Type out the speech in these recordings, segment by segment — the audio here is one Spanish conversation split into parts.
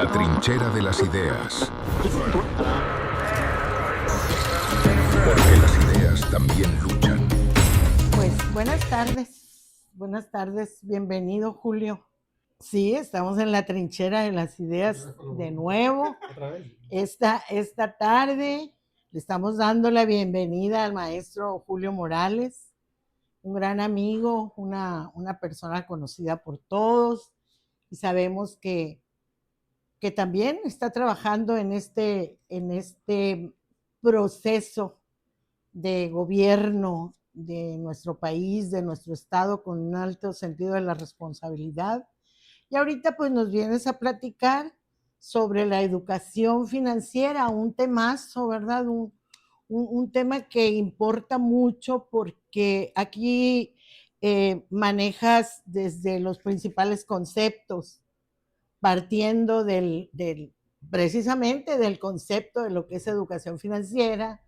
La trinchera de las ideas. Porque las ideas también luchan. Pues buenas tardes, bienvenido Julio. Sí, estamos en la trinchera de las ideas de nuevo. Esta tarde le estamos dando la bienvenida al maestro Julio Morales, un gran amigo, una persona conocida por todos, y sabemos que también está trabajando en este proceso de gobierno de nuestro país, de nuestro estado, con un alto sentido de la responsabilidad. Y ahorita pues nos vienes a platicar sobre la educación financiera, un temazo, ¿verdad? Un tema que importa mucho porque aquí manejas desde los principales conceptos, partiendo precisamente del concepto de lo que es educación financiera,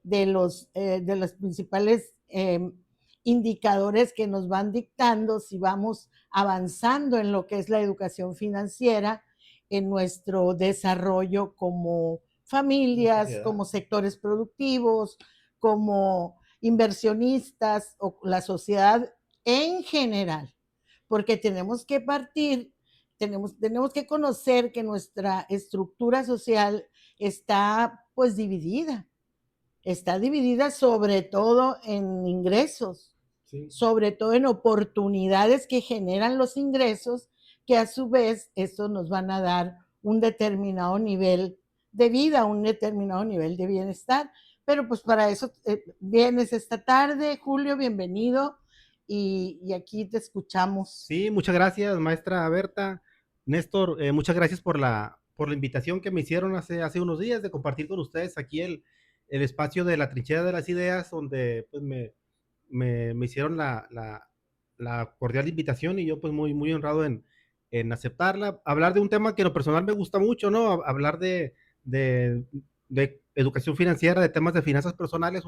de los principales indicadores que nos van dictando si vamos avanzando en lo que es la educación financiera en nuestro desarrollo como familias, como sectores productivos, como inversionistas o la sociedad en general, porque tenemos que partir, tenemos que conocer que nuestra estructura social está pues dividida. Está dividida sobre todo en ingresos, sí, sobre todo en oportunidades que generan los ingresos, que a su vez estos nos van a dar un determinado nivel de vida, un determinado nivel de bienestar. Pero pues para eso vienes esta tarde, Julio, bienvenido, y aquí te escuchamos. Sí, muchas gracias, maestra Berta. Néstor, muchas gracias por la invitación que me hicieron hace unos días de compartir con ustedes aquí el espacio de la trinchera de las ideas, donde pues me hicieron la cordial invitación, y yo pues muy honrado en aceptarla. Hablar de un tema que en lo personal me gusta mucho, ¿no? Hablar de educación financiera, de temas de finanzas personales,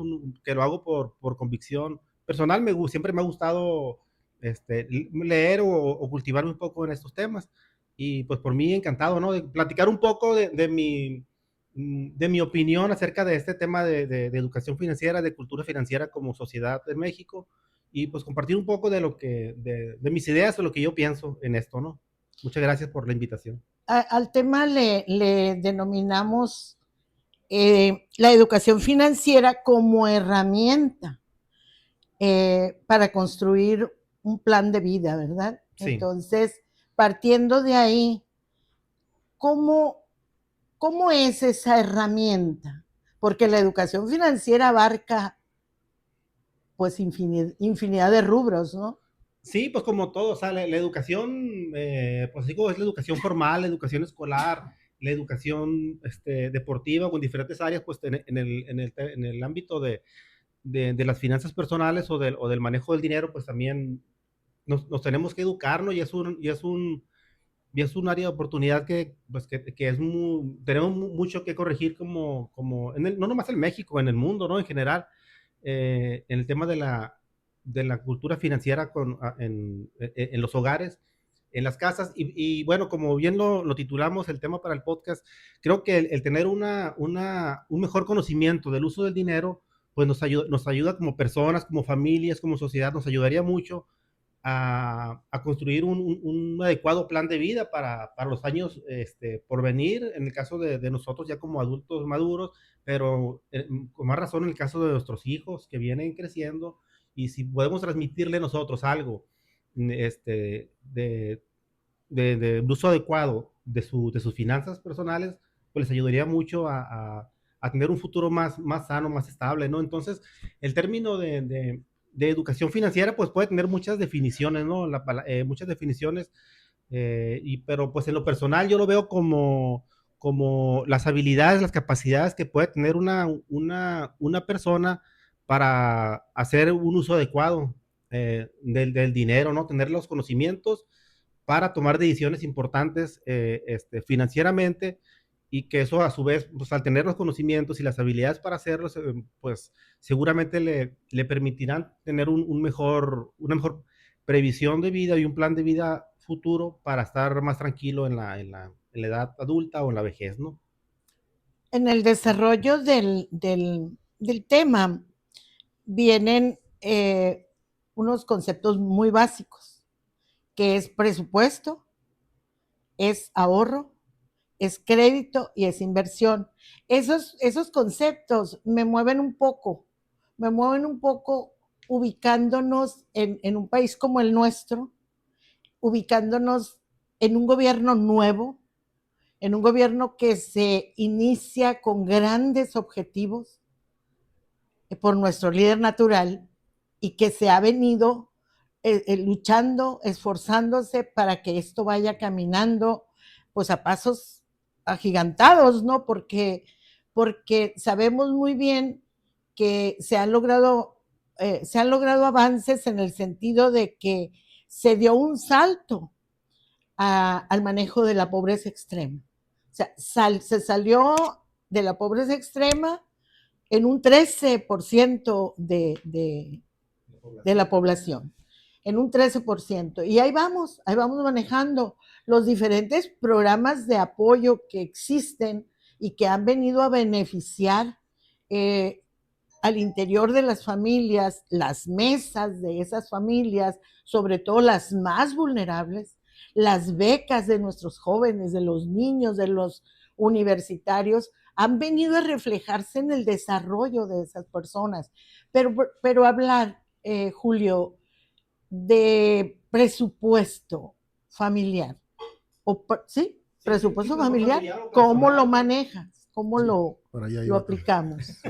que lo hago por convicción personal. Siempre me ha gustado leer o cultivarme un poco en estos temas, y pues por mí encantado, ¿no? De platicar un poco de mi opinión acerca de este tema de educación financiera, de cultura financiera como sociedad en México, y pues compartir un poco de mis ideas o lo que yo pienso en esto, ¿no? Muchas gracias por la invitación. Al tema le denominamos la educación financiera como herramienta para construir un plan de vida, ¿verdad? Sí. Entonces, partiendo de ahí, ¿cómo es esa herramienta? Porque la educación financiera abarca pues infinidad de rubros, ¿no? Sí, pues como todo, o sea, la educación, pues digo, es la educación formal, la educación escolar, la educación deportiva, con diferentes áreas, pues en el ámbito de las finanzas personales o del manejo del dinero, pues también nos tenemos que educarnos, y es un área de oportunidad pues que es tenemos mucho que corregir como no nomás en México, en el mundo, ¿no? En general, en el tema de la cultura financiera en los hogares, en las casas, y bueno, como bien lo titulamos el tema para el podcast, creo que el tener un mejor conocimiento del uso del dinero, pues nos ayuda como personas, como familias, como sociedad, nos ayudaría mucho a construir un adecuado plan de vida para los años por venir, en el caso de nosotros ya como adultos maduros, pero con más razón en el caso de nuestros hijos que vienen creciendo, y si podemos transmitirle nosotros algo de uso adecuado de sus finanzas personales, pues les ayudaría mucho a tener un futuro más sano, más estable, ¿no? Entonces, el término de educación financiera, pues puede tener muchas definiciones, ¿no? Muchas definiciones, pero pues en lo personal yo lo veo como las habilidades, las capacidades que puede tener una persona para hacer un uso adecuado del dinero, ¿no? Tener los conocimientos para tomar decisiones importantes financieramente, y que eso a su vez, pues al tener los conocimientos y las habilidades para hacerlo, pues seguramente le permitirán tener una mejor previsión de vida y un plan de vida futuro para estar más tranquilo en la edad adulta o en la vejez, ¿no? En el desarrollo del tema vienen unos conceptos muy básicos, que es presupuesto, es ahorro, es crédito y es inversión. Esos conceptos me mueven un poco ubicándonos en un país como el nuestro, ubicándonos en un gobierno nuevo, en un gobierno que se inicia con grandes objetivos por nuestro líder natural y que se ha venido luchando, esforzándose para que esto vaya caminando pues a pasos agigantados, ¿no? Porque sabemos muy bien que se han logrado avances en el sentido de que se dio un salto al manejo de la pobreza extrema. O sea, se salió de la pobreza extrema en un 13% de la población, en un 13%. Y ahí vamos manejando los diferentes programas de apoyo que existen y que han venido a beneficiar al interior de las familias, las mesas de esas familias, sobre todo las más vulnerables, las becas de nuestros jóvenes, de los niños, de los universitarios, han venido a reflejarse en el desarrollo de esas personas. Pero hablar, Julio, de presupuesto familiar, ¿sí? Presupuesto familiar, ¿cómo lo manejas? ¿Cómo Sí, lo aplicamos?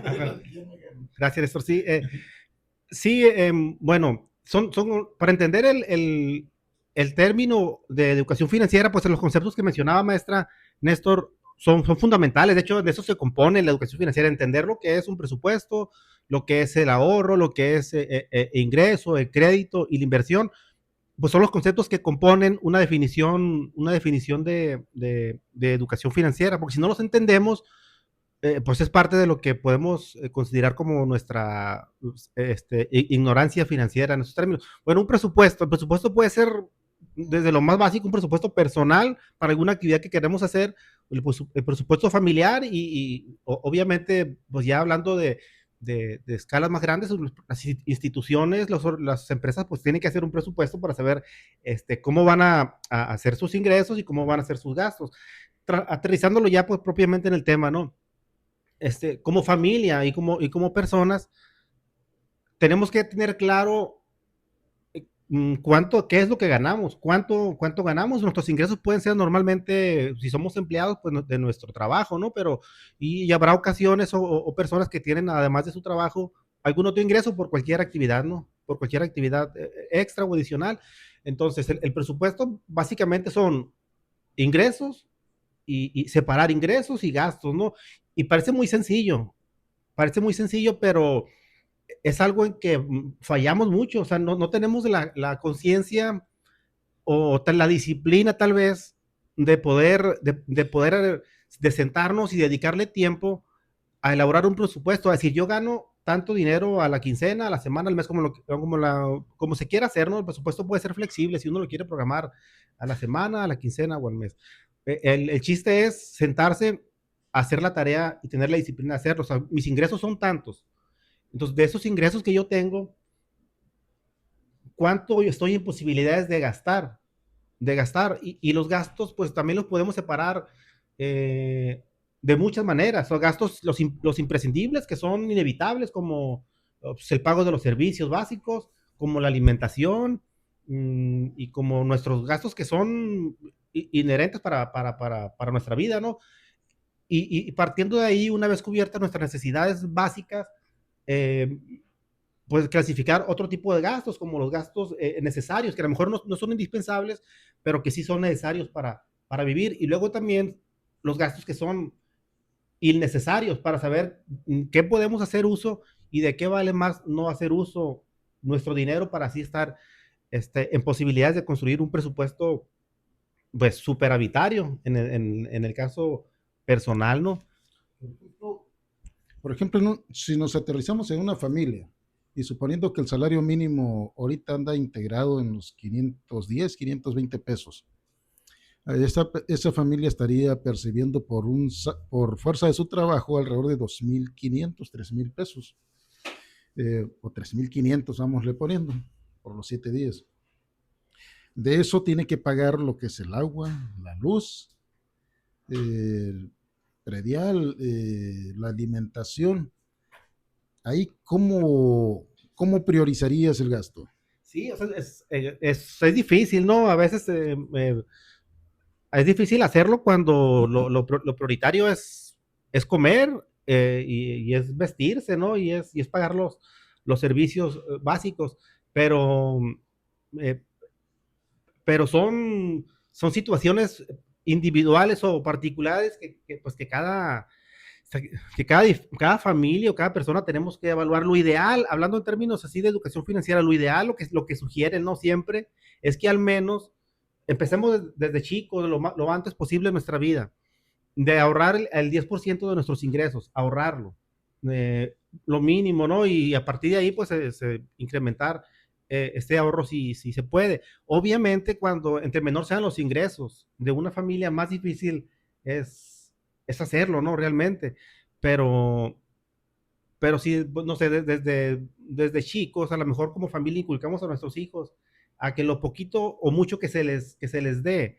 Gracias, Néstor. Sí, bueno, para entender el término de educación financiera, pues los conceptos que mencionaba maestra Néstor son fundamentales. De hecho, de eso se compone la educación financiera, entender lo que es un presupuesto, lo que es el ahorro, lo que es ingreso, el crédito y la inversión, pues son los conceptos que componen una definición de educación financiera, porque si no los entendemos, pues es parte de lo que podemos considerar como nuestra ignorancia financiera en esos términos. Bueno, el presupuesto puede ser desde lo más básico, un presupuesto personal para alguna actividad que queremos hacer, el presupuesto familiar obviamente, pues ya hablando de escalas más grandes, las instituciones, las empresas, pues tienen que hacer un presupuesto para saber cómo van a hacer sus ingresos y cómo van a hacer sus gastos. Aterrizándolo ya pues propiamente en el tema, ¿no? Como familia y como personas, tenemos que tener claro qué es lo que ganamos, cuánto ganamos. Nuestros ingresos pueden ser normalmente, si somos empleados, pues de nuestro trabajo, ¿no? Pero, y habrá ocasiones o personas que tienen, además de su trabajo, algún otro ingreso por cualquier actividad, ¿no? Por cualquier actividad extra o adicional. Entonces, el presupuesto básicamente son ingresos y separar ingresos y gastos, ¿no? Y parece muy sencillo, pero es algo en que fallamos mucho, o sea, no tenemos la conciencia o la disciplina tal vez de sentarnos y dedicarle tiempo a elaborar un presupuesto, a decir, yo gano tanto dinero a la quincena, a la semana, al mes, como se quiera hacer, ¿no? El presupuesto puede ser flexible si uno lo quiere programar a la semana, a la quincena o al mes. El chiste es sentarse, hacer la tarea y tener la disciplina de hacerlo. O sea, mis ingresos son tantos. Entonces, de esos ingresos que yo tengo, ¿cuánto yo estoy en posibilidades de gastar? Y los gastos, pues también los podemos separar de muchas maneras. Los gastos, los imprescindibles, que son inevitables, como pues, el pago de los servicios básicos, como la alimentación, y como nuestros gastos que son inherentes para nuestra vida, ¿no? Y partiendo de ahí, una vez cubiertas nuestras necesidades básicas, eh, pues clasificar otro tipo de gastos, como los gastos necesarios, que a lo mejor no son indispensables, pero que sí son necesarios para vivir. Y luego también los gastos que son innecesarios para saber qué podemos hacer uso y de qué vale más no hacer uso nuestro dinero para así estar en posibilidades de construir un presupuesto pues superavitario en el caso personal, ¿no? Por ejemplo, si nos aterrizamos en una familia y suponiendo que el salario mínimo ahorita anda integrado en los 510, 520 pesos, Esa familia estaría percibiendo por fuerza de su trabajo alrededor de 2.500, 3.000 pesos, o 3.500, vámosle poniendo, por los 7 días. De eso tiene que pagar lo que es el agua, la luz, el predial, la alimentación. Ahí, ¿cómo priorizarías el gasto? Sí, o sea, es difícil, ¿no? A veces es difícil hacerlo cuando lo prioritario es comer, y es vestirse, ¿no? Y es pagar los servicios básicos, pero, eh, pero son situaciones individuales o particulares pues que cada familia o cada persona tenemos que evaluar. Lo ideal, hablando en términos así de educación financiera, lo ideal, lo que sugieren, no siempre, es que al menos empecemos desde chicos, lo antes posible en nuestra vida, de ahorrar el 10% de nuestros ingresos, ahorrarlo, lo mínimo, ¿no? Y a partir de ahí, pues, incrementar este ahorro si se puede. Obviamente, entre menor sean los ingresos de una familia, más difícil es hacerlo, ¿no? Realmente. Pero, pero sí, pues, no sé, desde chicos, a lo mejor como familia inculcamos a nuestros hijos a que lo poquito o mucho que se les dé,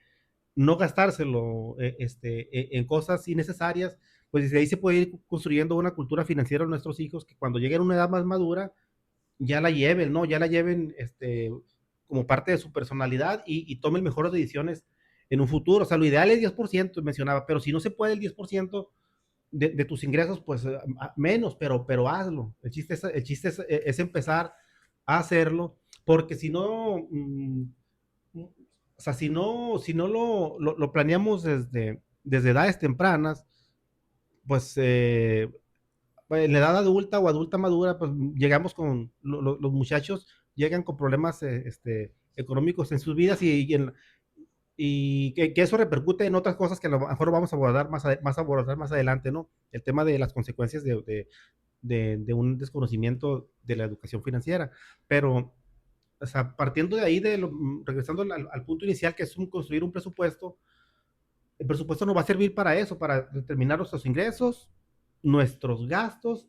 no gastárselo en cosas innecesarias, pues desde ahí se puede ir construyendo una cultura financiera a nuestros hijos que cuando lleguen a una edad más madura ya la lleven, ¿no? Ya la lleven como parte de su personalidad y tomen mejores decisiones en un futuro. O sea, lo ideal es 10%, mencionaba, pero si no se puede el 10% de tus ingresos, pues menos, pero hazlo. El chiste es empezar a hacerlo, porque si no, o sea, si no lo planeamos desde edades tempranas, pues en la edad adulta o adulta madura, pues llegamos los muchachos llegan con problemas económicos en sus vidas y que eso repercute en otras cosas que a lo mejor vamos a abordar más adelante, ¿no? El tema de las consecuencias de un desconocimiento de la educación financiera. Pero, o sea, partiendo de ahí, regresando al punto inicial, que es construir un presupuesto, el presupuesto nos va a servir para eso, para determinar nuestros ingresos, nuestros gastos,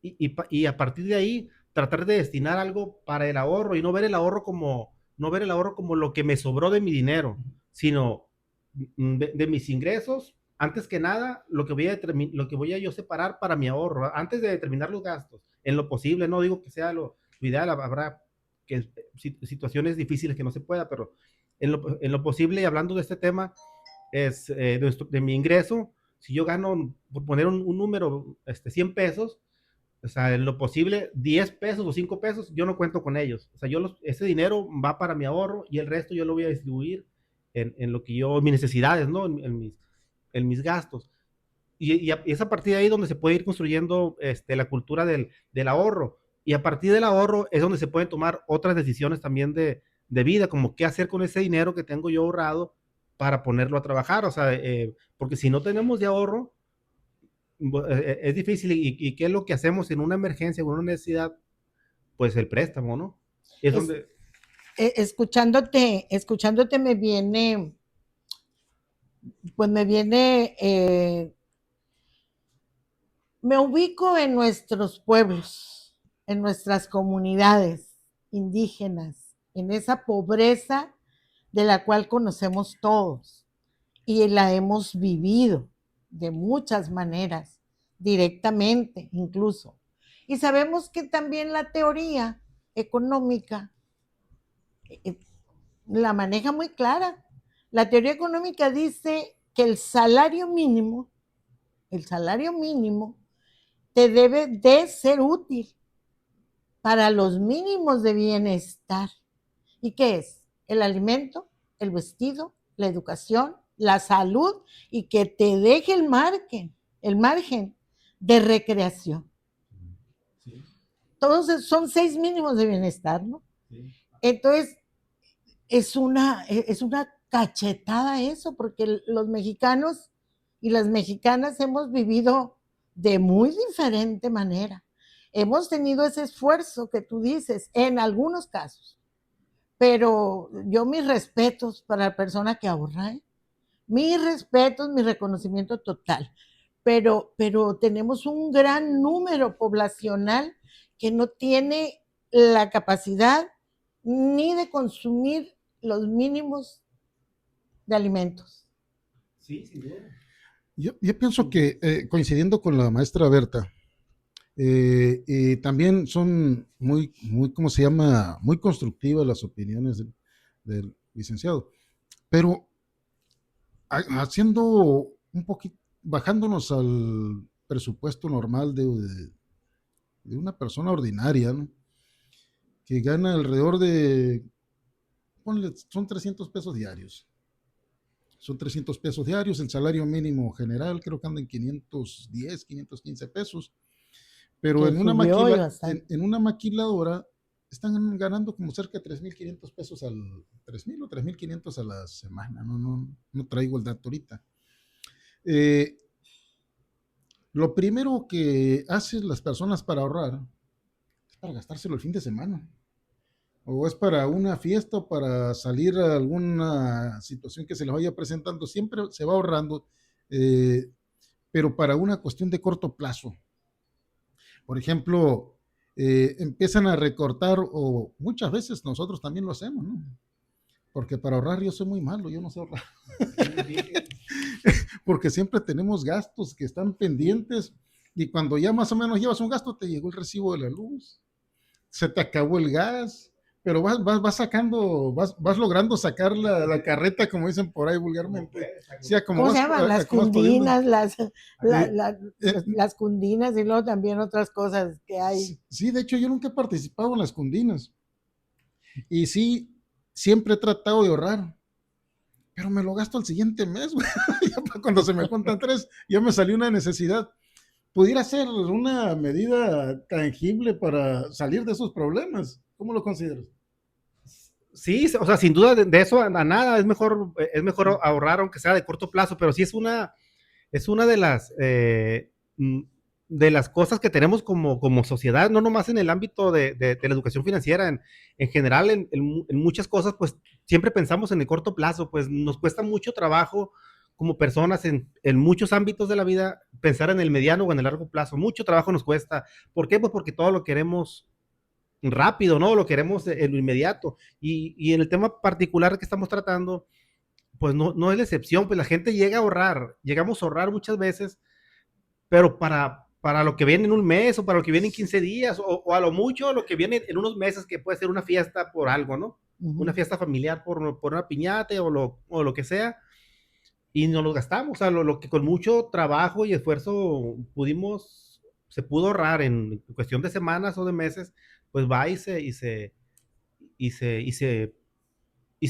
y a partir de ahí tratar de destinar algo para el ahorro y no ver el ahorro como lo que me sobró de mi dinero, sino de mis ingresos, antes que nada, lo que voy a yo separar para mi ahorro, antes de determinar los gastos, en lo posible. No digo que sea lo ideal, habrá situaciones difíciles que no se pueda, pero en lo posible, y hablando de este tema, de mi ingreso, si yo gano, por poner un número, 100 pesos, o sea, en lo posible, 10 pesos o 5 pesos, yo no cuento con ellos. O sea, ese dinero va para mi ahorro y el resto yo lo voy a distribuir en lo que mis necesidades, ¿no? En mis gastos. Y es a partir de ahí donde se puede ir construyendo la cultura del ahorro. Y a partir del ahorro es donde se pueden tomar otras decisiones también de vida, como qué hacer con ese dinero que tengo yo ahorrado para ponerlo a trabajar. O sea, porque si no tenemos de ahorro, es difícil. ¿Y qué es lo que hacemos en una emergencia o en una necesidad? Pues el préstamo, ¿no? Es Es, donde... escuchándote me ubico en nuestros pueblos, en nuestras comunidades indígenas, en esa pobreza de la cual conocemos todos y la hemos vivido de muchas maneras, directamente incluso. Y sabemos que también la teoría económica la maneja muy clara. La teoría económica dice que el salario mínimo te debe de ser útil para los mínimos de bienestar. ¿Y qué es? El alimento, el vestido, la educación, la salud, y que te deje el margen de recreación. Sí, Todos son 6 mínimos de bienestar, ¿no? sí. Entonces, es una cachetada eso, porque los mexicanos y las mexicanas hemos vivido de muy diferente manera. Hemos tenido ese esfuerzo que tú dices en algunos casos, pero yo mis respetos para la persona que ahorra, ¿eh? Mis respetos, mi reconocimiento total. Pero tenemos un gran número poblacional que no tiene la capacidad ni de consumir los mínimos de alimentos. Sí, sin duda. Yo pienso que, coincidiendo con la maestra Berta, también son muy, ¿cómo se llama? Muy constructivas las opiniones del licenciado. Pero haciendo un poquito, bajándonos al presupuesto normal de una persona ordinaria, ¿no? Que gana alrededor de, ponle, son 300 pesos diarios. Son 300 pesos diarios, el salario mínimo general creo que anda en 510, 515 pesos, pero Que subió en una maquiladora están ganando como cerca de 3.500 pesos 3.000 o 3.500 a la semana, no traigo el dato ahorita. Lo primero que hacen las personas para ahorrar es para gastárselo el fin de semana. O es para una fiesta o para salir a alguna situación que se les vaya presentando. Siempre se va ahorrando, pero para una cuestión de corto plazo. Por ejemplo, empiezan a recortar, o muchas veces nosotros también lo hacemos, ¿no? Porque para ahorrar yo soy muy malo, yo no sé ahorrar. Porque siempre tenemos gastos que están pendientes y cuando ya más o menos llevas un gasto, te llegó el recibo de la luz, se te acabó el gas, pero vas sacando, vas logrando sacar la carreta, como dicen por ahí vulgarmente. Sí, ¿cómo se llaman? Las cundinas, las cundinas y luego también otras cosas que hay. Sí, de hecho yo nunca he participado en las cundinas y sí, siempre he tratado de ahorrar, pero me lo gasto al siguiente mes, güey. Cuando se me cuentan 3, ya me salió una necesidad. ¿Pudiera ser una medida tangible para salir de esos problemas? ¿Cómo lo consideras? Sí, o sea, sin duda de eso a nada, es mejor ahorrar aunque sea de corto plazo, pero sí es una de las cosas que tenemos como sociedad, no nomás en el ámbito de la educación financiera, en general, en muchas cosas, pues siempre pensamos en el corto plazo, pues nos cuesta mucho trabajo como personas en muchos ámbitos de la vida pensar en el mediano o en el largo plazo, mucho trabajo nos cuesta. ¿Por qué? Pues porque todo lo queremos rápido, ¿no? Lo queremos en lo inmediato. Y en el tema particular que estamos tratando, pues no es la excepción, pues la gente llega a ahorrar, llegamos a ahorrar muchas veces, pero para lo que viene en un mes o para lo que viene en 15 días o a lo mucho lo que viene en unos meses, que puede ser una fiesta por algo, ¿no? Una fiesta familiar por una piñata o lo que sea, y nos los gastamos, o sea, lo que con mucho trabajo y esfuerzo se pudo ahorrar en cuestión de semanas o de meses, pues va y se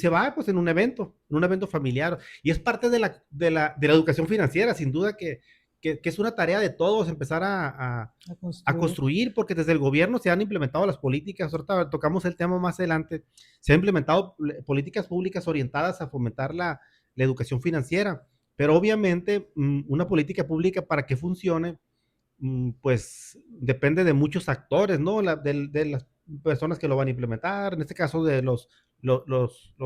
va pues en un evento familiar. Y es parte de la educación financiera, sin duda que es una tarea de todos empezar a construir, porque desde el gobierno se han implementado las políticas, ahorita tocamos el tema más adelante, se han implementado políticas públicas orientadas a fomentar la educación financiera, pero obviamente una política pública para que funcione, pues depende de muchos actores, ¿no? De las personas que lo van a implementar, en este caso de los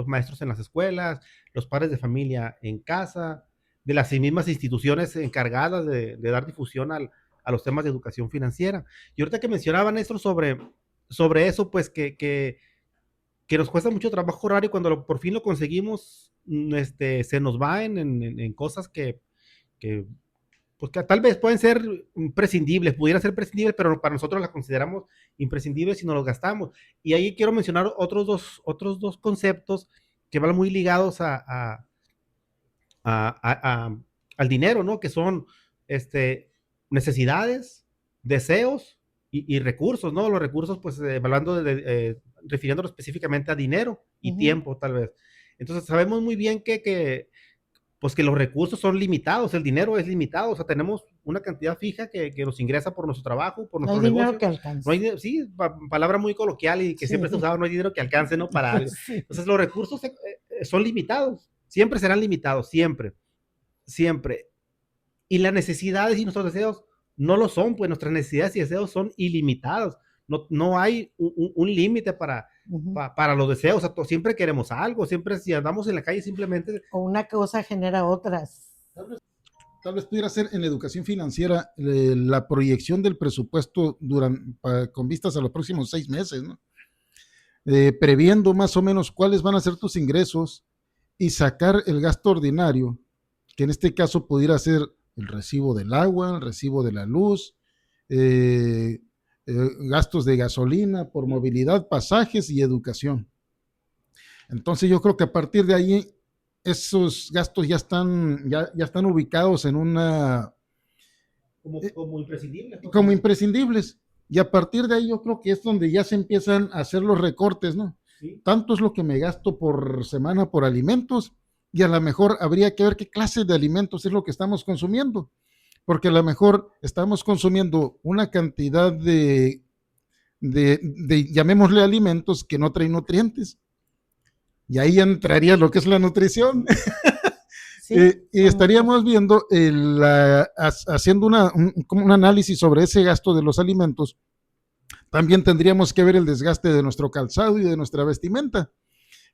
maestros en las escuelas, los padres de familia en casa, de las mismas instituciones encargadas de dar difusión a los temas de educación financiera. Y ahorita que mencionaban esto sobre eso, pues que nos cuesta mucho trabajo ahorrar y cuando por fin lo conseguimos, se nos va en cosas pues que tal vez pueden ser prescindibles, pudieran ser prescindibles, pero para nosotros las consideramos imprescindibles y nos los gastamos. Y ahí quiero mencionar otros dos conceptos que van muy ligados al dinero, ¿no? Que son necesidades, deseos y recursos, ¿no? Los recursos, pues, refiriéndonos específicamente a dinero y tiempo, tal vez. Entonces, sabemos muy bien pues que los recursos son limitados, el dinero es limitado, o sea, tenemos una cantidad fija que nos ingresa por nuestro trabajo, por nuestro negocio. No hay dinero que alcance. No hay, sí, palabra muy coloquial y que siempre se usaba, no hay dinero que alcance, ¿no? Para algo. Sí. Entonces, los recursos son limitados, siempre serán limitados, siempre. Y las necesidades y nuestros deseos no lo son, pues nuestras necesidades y deseos son ilimitados. No hay un límite para Ujú. para los deseos, o sea, siempre queremos algo, siempre si andamos en la calle simplemente... O una cosa genera otras. Tal vez pudiera ser en la educación financiera la proyección del presupuesto con vistas a los próximos 6 meses, ¿no? Previendo más o menos cuáles van a ser tus ingresos y sacar el gasto ordinario, que en este caso pudiera ser el recibo del agua, el recibo de la luz, gastos de gasolina por movilidad, pasajes y educación. Entonces yo creo que a partir de ahí esos gastos ya están ubicados en una... Como imprescindible. Como imprescindibles. Y a partir de ahí yo creo que es donde ya se empiezan a hacer los recortes, ¿no? Sí. Tanto es lo que me gasto por semana por alimentos, y a lo mejor habría que ver qué clase de alimentos es lo que estamos consumiendo, porque a lo mejor estamos consumiendo una cantidad de llamémosle alimentos que no traen nutrientes. Y ahí entraría lo que es la nutrición. Sí, y estaríamos viendo, haciendo como un análisis sobre ese gasto de los alimentos. También tendríamos que ver el desgaste de nuestro calzado y de nuestra vestimenta,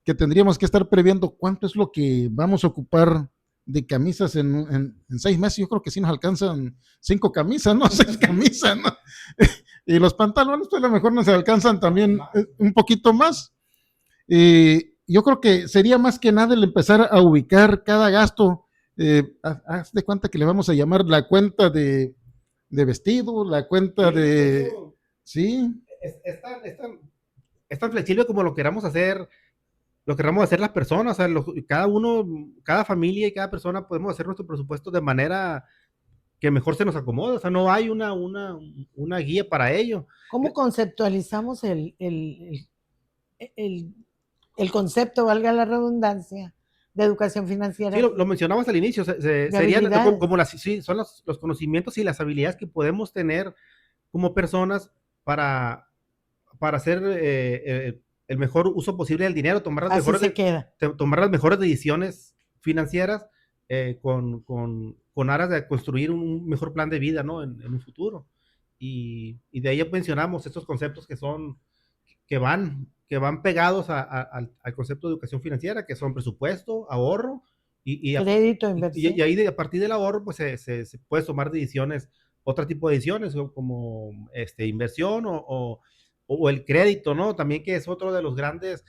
que tendríamos que estar previendo cuánto es lo que vamos a ocupar de camisas en 6 meses. Yo creo que sí nos alcanzan 5 camisas, ¿no? 6 camisas, ¿no? Y los pantalones, pues a lo mejor nos alcanzan también un poquito más. Yo creo que sería más que nada el empezar a ubicar cada gasto. Haz de cuenta que le vamos a llamar la cuenta de vestido, la cuenta de... Eso Sí. Es tan flexible como lo queramos hacer las personas, o sea, cada uno, cada familia y cada persona podemos hacer nuestro presupuesto de manera que mejor se nos acomode, o sea, no hay una guía para ello. ¿Cómo conceptualizamos el concepto, valga la redundancia, de educación financiera? Sí, lo mencionabas al inicio, serían como son los conocimientos y las habilidades que podemos tener como personas para hacer el mejor uso posible del dinero, tomar las mejores decisiones financieras con aras de construir un mejor plan de vida, ¿no? en un futuro. Y de ahí ya mencionamos estos conceptos que van pegados al concepto de educación financiera, que son presupuesto, ahorro crédito, inversión. Y ahí a partir del ahorro pues se puede tomar decisiones, otro tipo de decisiones como inversión o el crédito, ¿no? También, que es otro de los grandes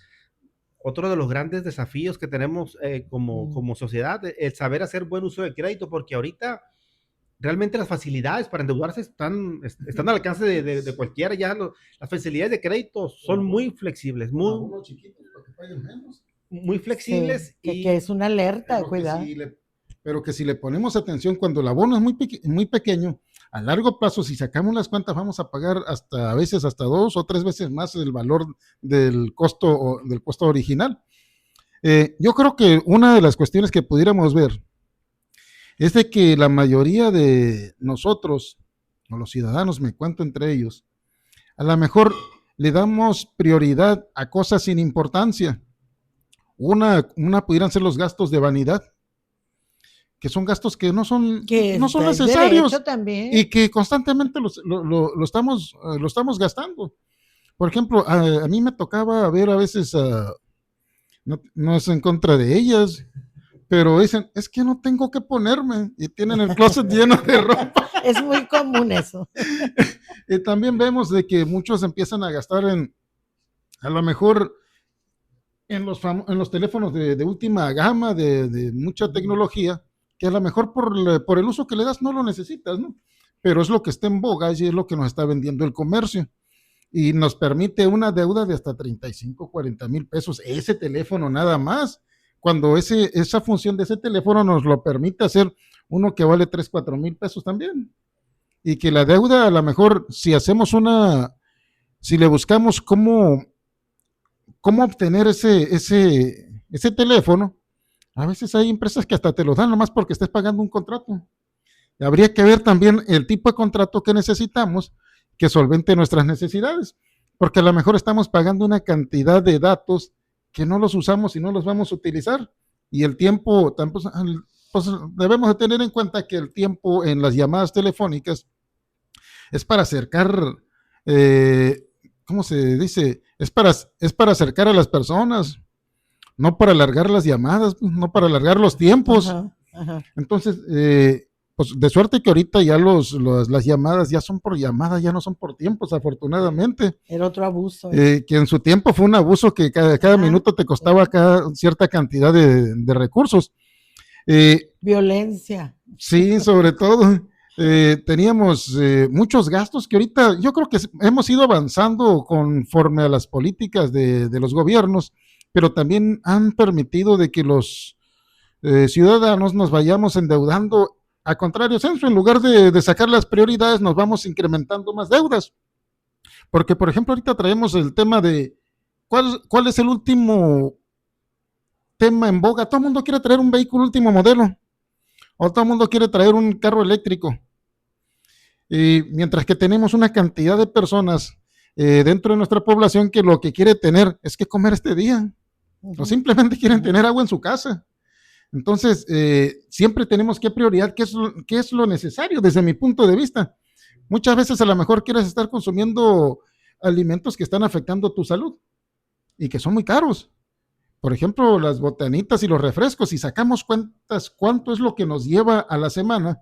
desafíos que tenemos como sociedad, el saber hacer buen uso del crédito, porque ahorita realmente las facilidades para endeudarse están al alcance de cualquiera. Ya las facilidades de crédito son muy flexibles, muy flexibles. Sí, que es una alerta, cuidado. Pero que si le ponemos atención, cuando el abono es muy pequeño, a largo plazo, si sacamos las cuentas, vamos a pagar a veces hasta 2 o 3 veces más el valor del costo original. Yo creo que una de las cuestiones que pudiéramos ver es de que la mayoría de nosotros, o los ciudadanos, me cuento entre ellos, a lo mejor le damos prioridad a cosas sin importancia. Una pudieran ser los gastos de vanidad, que son gastos que no son necesarios y que constantemente lo estamos gastando. Por ejemplo, a mí me tocaba ver a veces, no es en contra de ellas, pero dicen, es que no tengo que ponerme, y tienen el closet lleno de ropa. Es muy común eso. Y también vemos de que muchos empiezan a gastar a lo mejor en los teléfonos de última gama, de mucha tecnología, que a lo mejor por el uso que le das no lo necesitas, ¿no? Pero es lo que está en boga y es lo que nos está vendiendo el comercio. Y nos permite una deuda de hasta 35, 40 mil pesos, ese teléfono nada más, cuando esa función de ese teléfono nos lo permite hacer uno que vale 3, 4 mil pesos también. Y que la deuda, a lo mejor, si le buscamos cómo obtener ese teléfono, a veces hay empresas que hasta te lo dan nomás porque estés pagando un contrato. Habría que ver también el tipo de contrato que necesitamos que solvente nuestras necesidades, porque a lo mejor estamos pagando una cantidad de datos que no los usamos y no los vamos a utilizar. Y el tiempo, pues debemos de tener en cuenta que el tiempo en las llamadas telefónicas es para acercar, ¿cómo se dice? es para acercar a las personas, no para alargar las llamadas, no para alargar los tiempos. Ajá, ajá. Entonces, pues de suerte que ahorita ya las llamadas ya son por llamadas, ya no son por tiempos, afortunadamente. Era otro abuso. Que en su tiempo fue un abuso que cada minuto te costaba cierta cantidad de recursos. Violencia. Sí, sobre todo. Teníamos muchos gastos que ahorita yo creo que hemos ido avanzando conforme a las políticas de los gobiernos, pero también han permitido de que los ciudadanos nos vayamos endeudando. A contrario, Censo, en lugar de sacar las prioridades, nos vamos incrementando más deudas. Porque, por ejemplo, ahorita traemos el tema de cuál es el último tema en boga. Todo el mundo quiere traer un vehículo último modelo, o todo el mundo quiere traer un carro eléctrico. Y mientras que tenemos una cantidad de personas dentro de nuestra población que lo que quiere tener es que comer este día, o simplemente quieren tener agua en su casa. Entonces, siempre tenemos que priorizar qué es lo necesario desde mi punto de vista. Muchas veces a lo mejor quieres estar consumiendo alimentos que están afectando tu salud y que son muy caros. Por ejemplo, las botanitas y los refrescos, si sacamos cuentas cuánto es lo que nos lleva a la semana,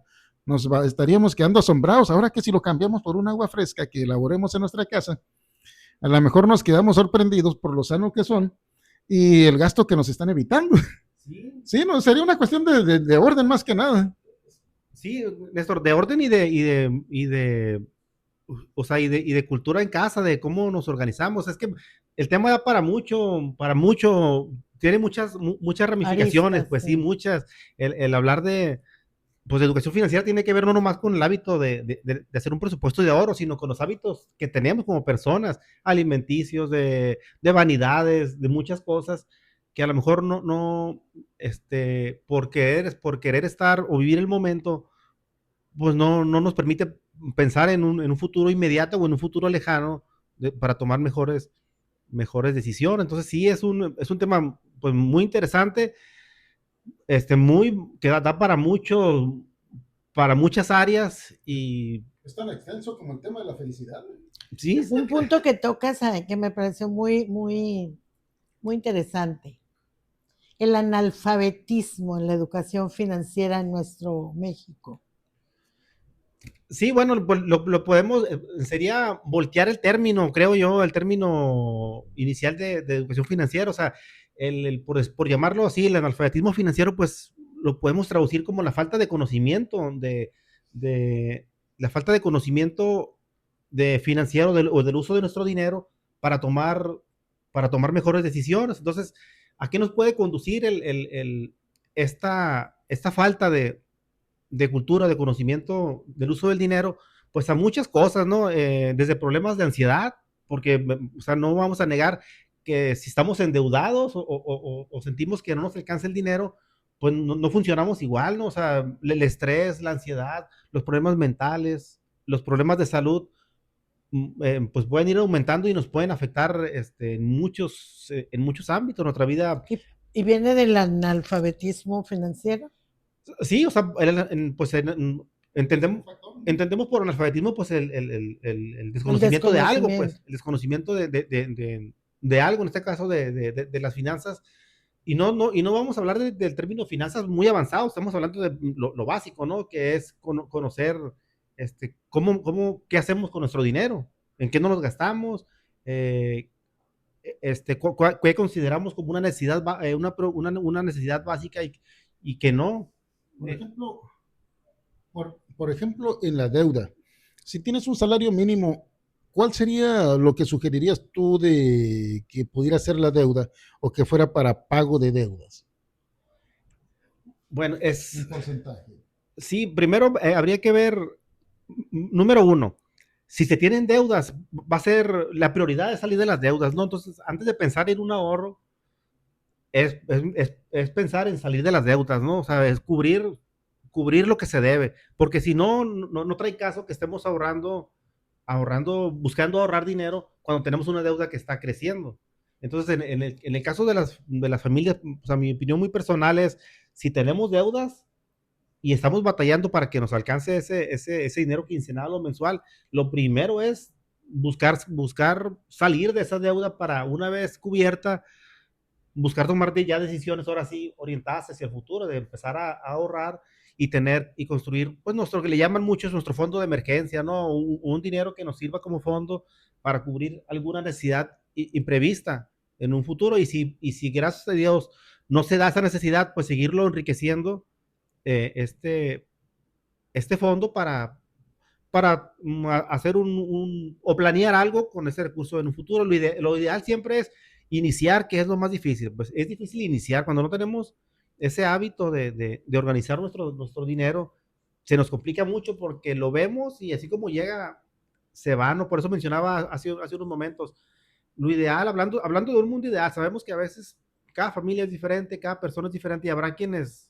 estaríamos quedando asombrados. Ahora que si lo cambiamos por un agua fresca que elaboremos en nuestra casa, a lo mejor nos quedamos sorprendidos por lo sano que son y el gasto que nos están evitando. Sí, no, sería una cuestión de orden más que nada. Sí, Néstor, de orden y de cultura en casa, de cómo nos organizamos. Es que el tema da para mucho, tiene muchas ramificaciones, Aristas, pues sí. sí, muchas. El hablar de educación financiera tiene que ver no nomás con el hábito de hacer un presupuesto de ahorro, sino con los hábitos que tenemos como personas, alimenticios, de vanidades, de muchas cosas que a lo mejor por querer estar o vivir el momento, pues no nos permite pensar en un futuro inmediato o en un futuro lejano para tomar mejores decisiones. Entonces sí, es un tema pues muy interesante, que da para muchas áreas y Es tan extenso como el tema de la felicidad. sí. Un punto que tocas que me pareció muy, muy, muy interesante. El analfabetismo en la educación financiera en nuestro México. Sí, bueno, pues lo podemos, sería voltear el término, creo yo, el término inicial de educación financiera, o sea, por llamarlo así, el analfabetismo financiero, pues lo podemos traducir como la falta de conocimiento, la falta de conocimiento de financiero o del uso de nuestro dinero para tomar mejores decisiones. Entonces, ¿a qué nos puede conducir esta falta de cultura, de conocimiento del uso del dinero? Pues a muchas cosas, ¿no? Desde problemas de ansiedad, porque, o sea, no vamos a negar que si estamos endeudados o sentimos que no nos alcanza el dinero, pues no funcionamos igual, ¿no? O sea, el estrés, la ansiedad, los problemas mentales, los problemas de salud, pues pueden ir aumentando y nos pueden afectar en muchos ámbitos de nuestra vida. ¿Y viene del analfabetismo financiero? Sí, o sea, pues entendemos por analfabetismo pues el desconocimiento de algo, pues el desconocimiento de algo, en este caso de las finanzas. Y no vamos a hablar del término finanzas muy avanzado, estamos hablando de lo básico, ¿no? Que es conocer qué hacemos con nuestro dinero, en qué no nos gastamos, qué consideramos como una necesidad, una necesidad básica y que no. Por ejemplo, en la deuda, si tienes un salario mínimo, ¿cuál sería lo que sugerirías tú de que pudiera ser la deuda o que fuera para pago de deudas? Bueno, Un porcentaje. Sí, primero habría que ver, número uno, si se tienen deudas, va a ser la prioridad de salir de las deudas, ¿no? Entonces, antes de pensar en un ahorro, es pensar en salir de las deudas, ¿no? O sea, es cubrir lo que se debe, porque si no trae caso que estemos buscando ahorrar dinero cuando tenemos una deuda que está creciendo. Entonces, en el caso de las familias, o sea, mi opinión muy personal es, si tenemos deudas y estamos batallando para que nos alcance ese dinero quincenal o mensual, lo primero es buscar salir de esa deuda para una vez cubierta, buscar tomar ya decisiones ahora sí orientadas hacia el futuro, de empezar a ahorrar y tener y construir, pues nuestro que le llaman mucho es nuestro fondo de emergencia, ¿no? Un dinero que nos sirva como fondo para cubrir alguna necesidad imprevista en un futuro, y si gracias a Dios no se da esa necesidad, pues seguirlo enriqueciendo este fondo para hacer o planear algo con ese recurso en un futuro. Lo ideal siempre es iniciar, que es lo más difícil. Pues es difícil iniciar cuando no tenemos ese hábito de organizar nuestro dinero. Se nos complica mucho porque lo vemos y así como llega, se va, ¿no? Por eso mencionaba hace unos momentos, lo ideal, hablando de un mundo ideal, sabemos que a veces cada familia es diferente, cada persona es diferente y habrá quienes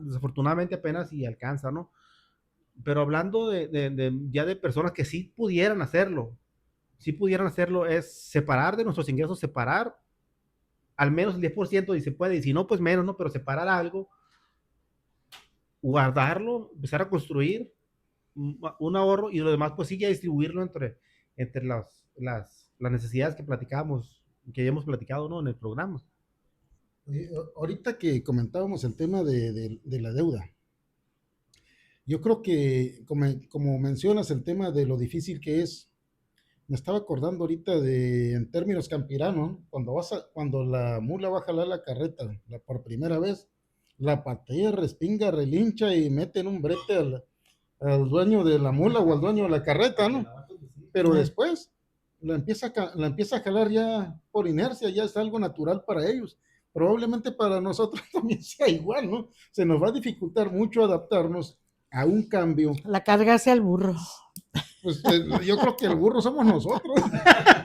desafortunadamente apenas y alcanzan, ¿no? Pero hablando ya de personas que sí pudieran hacerlo, es separar de nuestros ingresos, separar al menos el 10%, y se puede, y si no, pues menos, ¿no? Pero separar algo, guardarlo, empezar a construir un ahorro, y lo demás, pues sí, ya distribuirlo entre las necesidades que platicamos, que ya hemos platicado, ¿no? En el programa. Ahorita que comentábamos el tema de la deuda, yo creo que, como mencionas, el tema de lo difícil que es, me estaba acordando ahorita en términos campiranos, cuando la mula va a jalar la carreta por primera vez, la patea, respinga, relincha y mete en un brete al dueño de la mula o al dueño de la carreta, ¿no? Pero después la empieza a jalar ya por inercia, ya es algo natural para ellos. Probablemente para nosotros también sea igual, ¿no? Se nos va a dificultar mucho adaptarnos a un cambio. La carga hacia el burro. Pues yo creo que el burro somos nosotros.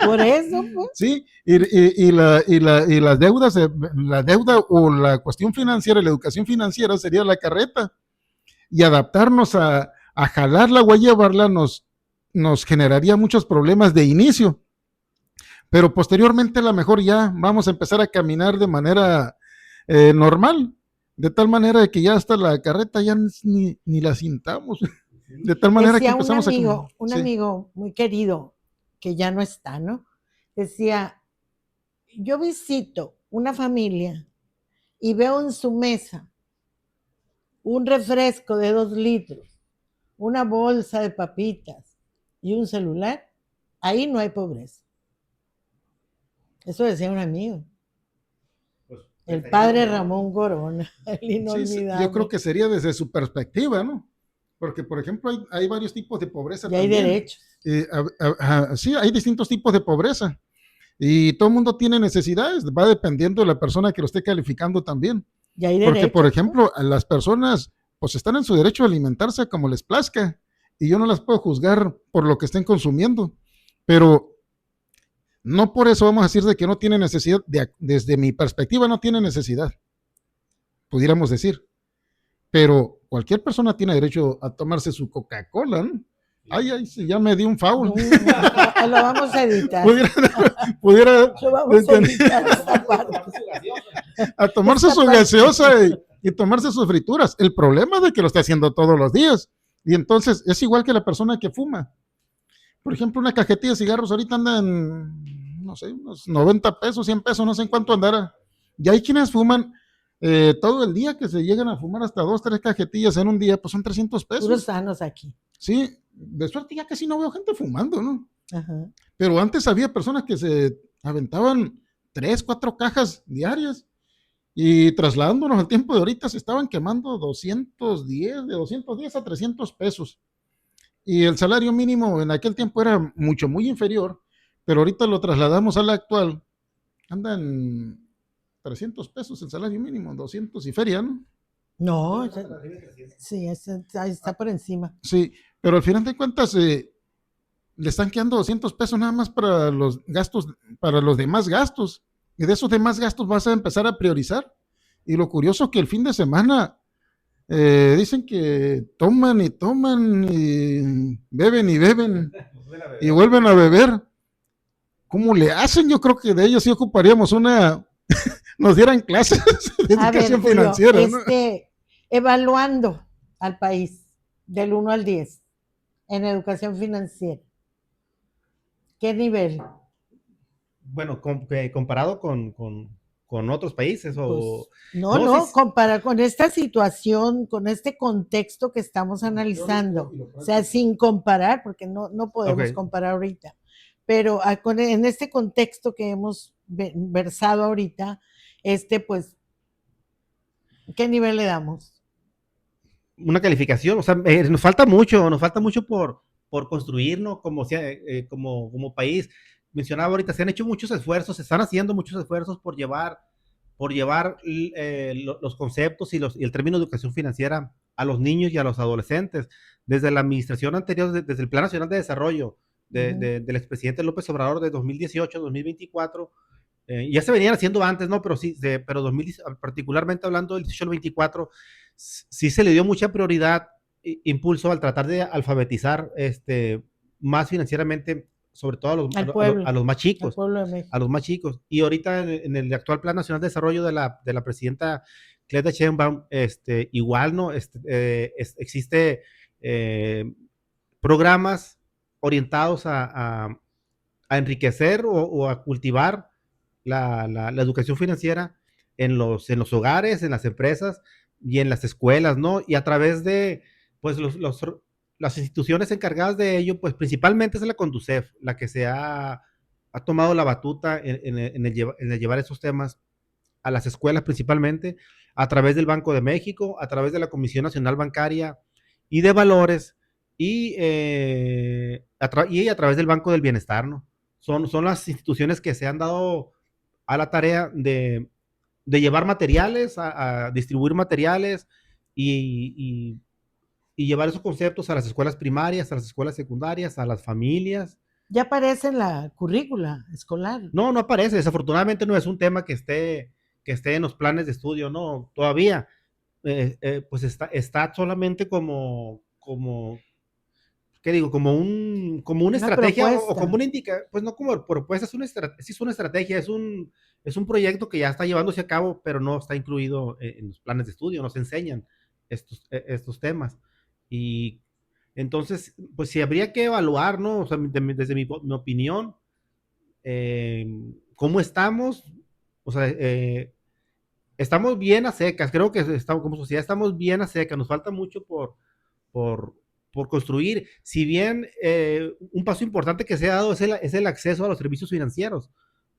Por eso, pues. Sí, y las deudas, la deuda o la cuestión financiera, la educación financiera sería la carreta. Y adaptarnos a jalarla o a llevarla nos generaría muchos problemas de inicio. Pero posteriormente a lo mejor ya vamos a empezar a caminar de manera normal, de tal manera de que ya hasta la carreta ya ni la sintamos. De tal manera Decía que empezamos un amigo muy querido, que ya no está, ¿no? Decía, yo visito una familia y veo en su mesa un refresco de 2 litros, una bolsa de papitas y un celular, ahí no hay pobreza. Eso decía un amigo. Pues, el padre Ramón Corona, el inolvidable. Sí, yo creo que sería desde su perspectiva, ¿no? Porque, por ejemplo, hay varios tipos de pobreza. Y hay derechos. Sí, hay distintos tipos de pobreza. Y todo el mundo tiene necesidades, va dependiendo de la persona que lo esté calificando también. Y hay porque, derechos, por ejemplo, las personas pues están en su derecho a alimentarse como les plazca, y yo no las puedo juzgar por lo que estén consumiendo, pero no por eso vamos a decir de que no tiene necesidad, desde mi perspectiva no tiene necesidad, pudiéramos decir, pero cualquier persona tiene derecho a tomarse su Coca-Cola, ¿no? Ay, ya me di un foul. No, lo vamos a editar. Pudiera lo vamos a editar esta parte. A tomarse su gaseosa y tomarse sus frituras. El problema es de que lo está haciendo todos los días. Y entonces es igual que la persona que fuma. Por ejemplo, una cajetilla de cigarros ahorita anda en, no sé, unos 90 pesos, 100 pesos, no sé en cuánto andará. Y hay quienes fuman todo el día, que se llegan a fumar hasta 2, 3 cajetillas en un día, pues son 300 pesos. Puros sanos aquí. Sí, de suerte ya casi no veo gente fumando, ¿no? Ajá. Pero antes había personas que se aventaban 3, 4 cajas diarias, y trasladándonos al tiempo de ahorita se estaban quemando de 210 a 300 pesos. Y el salario mínimo en aquel tiempo era muy inferior, pero ahorita lo trasladamos al actual, andan 300 pesos el salario mínimo, 200 y feria, ¿no? No, sí, está por encima. Sí, pero al final de cuentas le están quedando 200 pesos nada más para los gastos, para los demás gastos, y de esos demás gastos vas a empezar a priorizar. Y lo curioso es que el fin de semana dicen que toman y beben y vuelven a beber. ¿Cómo le hacen? Yo creo que de ellos sí ocuparíamos nos dieran clases de educación financiera, ¿no? Evaluando al país del 1 al 10 en educación financiera. ¿Qué nivel? Bueno, comparado con otros países o... Pues no, No, sí, no, comparar con esta situación, con este contexto que estamos analizando, o sea, sin comparar, porque no podemos ok. comparar ahorita, pero en este contexto que hemos versado ahorita, pues, ¿qué nivel le damos? Una calificación, o sea, nos falta mucho por construirnos como, como país. Mencionaba ahorita, se han hecho muchos esfuerzos, se están haciendo muchos esfuerzos por llevar los conceptos y el término de educación financiera a los niños y a los adolescentes. Desde la administración anterior, desde el Plan Nacional de Desarrollo del expresidente López Obrador de 2018-2024, ya se venían haciendo antes, ¿no? Pero sí, pero 2000, particularmente hablando del 18 al 24, sí se le dio mucha prioridad, impulso al tratar de alfabetizar más financieramente, sobre todo a los más al chicos, pueblo de México. a los más chicos. Y ahorita en el actual Plan Nacional de Desarrollo de la presidenta Claudia Sheinbaum, igual, ¿no? Existe programas orientados a enriquecer o a cultivar la educación financiera en los hogares, en las empresas y en las escuelas, ¿no? Y a través de, pues, las instituciones encargadas de ello, pues principalmente es la Conducef, la que ha tomado la batuta en el llevar esos temas a las escuelas principalmente, a través del Banco de México, a través de la Comisión Nacional Bancaria y de Valores y a través del Banco del Bienestar, ¿no? Son las instituciones que se han dado a la tarea de llevar materiales, a distribuir materiales y, y, y llevar esos conceptos a las escuelas primarias, a las escuelas secundarias, a las familias. Ya aparece en la currícula escolar. No, no aparece. Desafortunadamente no es un tema que esté en los planes de estudio, no, todavía. Pues está solamente como, ¿qué digo? Como una Una estrategia o propuesta. como una pues no como propuesta, sí es una estrategia, es un proyecto que ya está llevándose a cabo, pero no está incluido en los planes de estudio, no se enseñan estos temas. Y entonces, pues sí habría que evaluar, ¿no? O sea, desde mi opinión, eh, ¿cómo estamos? O sea, estamos bien a secas, creo que estamos, como sociedad estamos bien a secas, nos falta mucho por, por construir. Si bien un paso importante que se ha dado es el acceso a los servicios financieros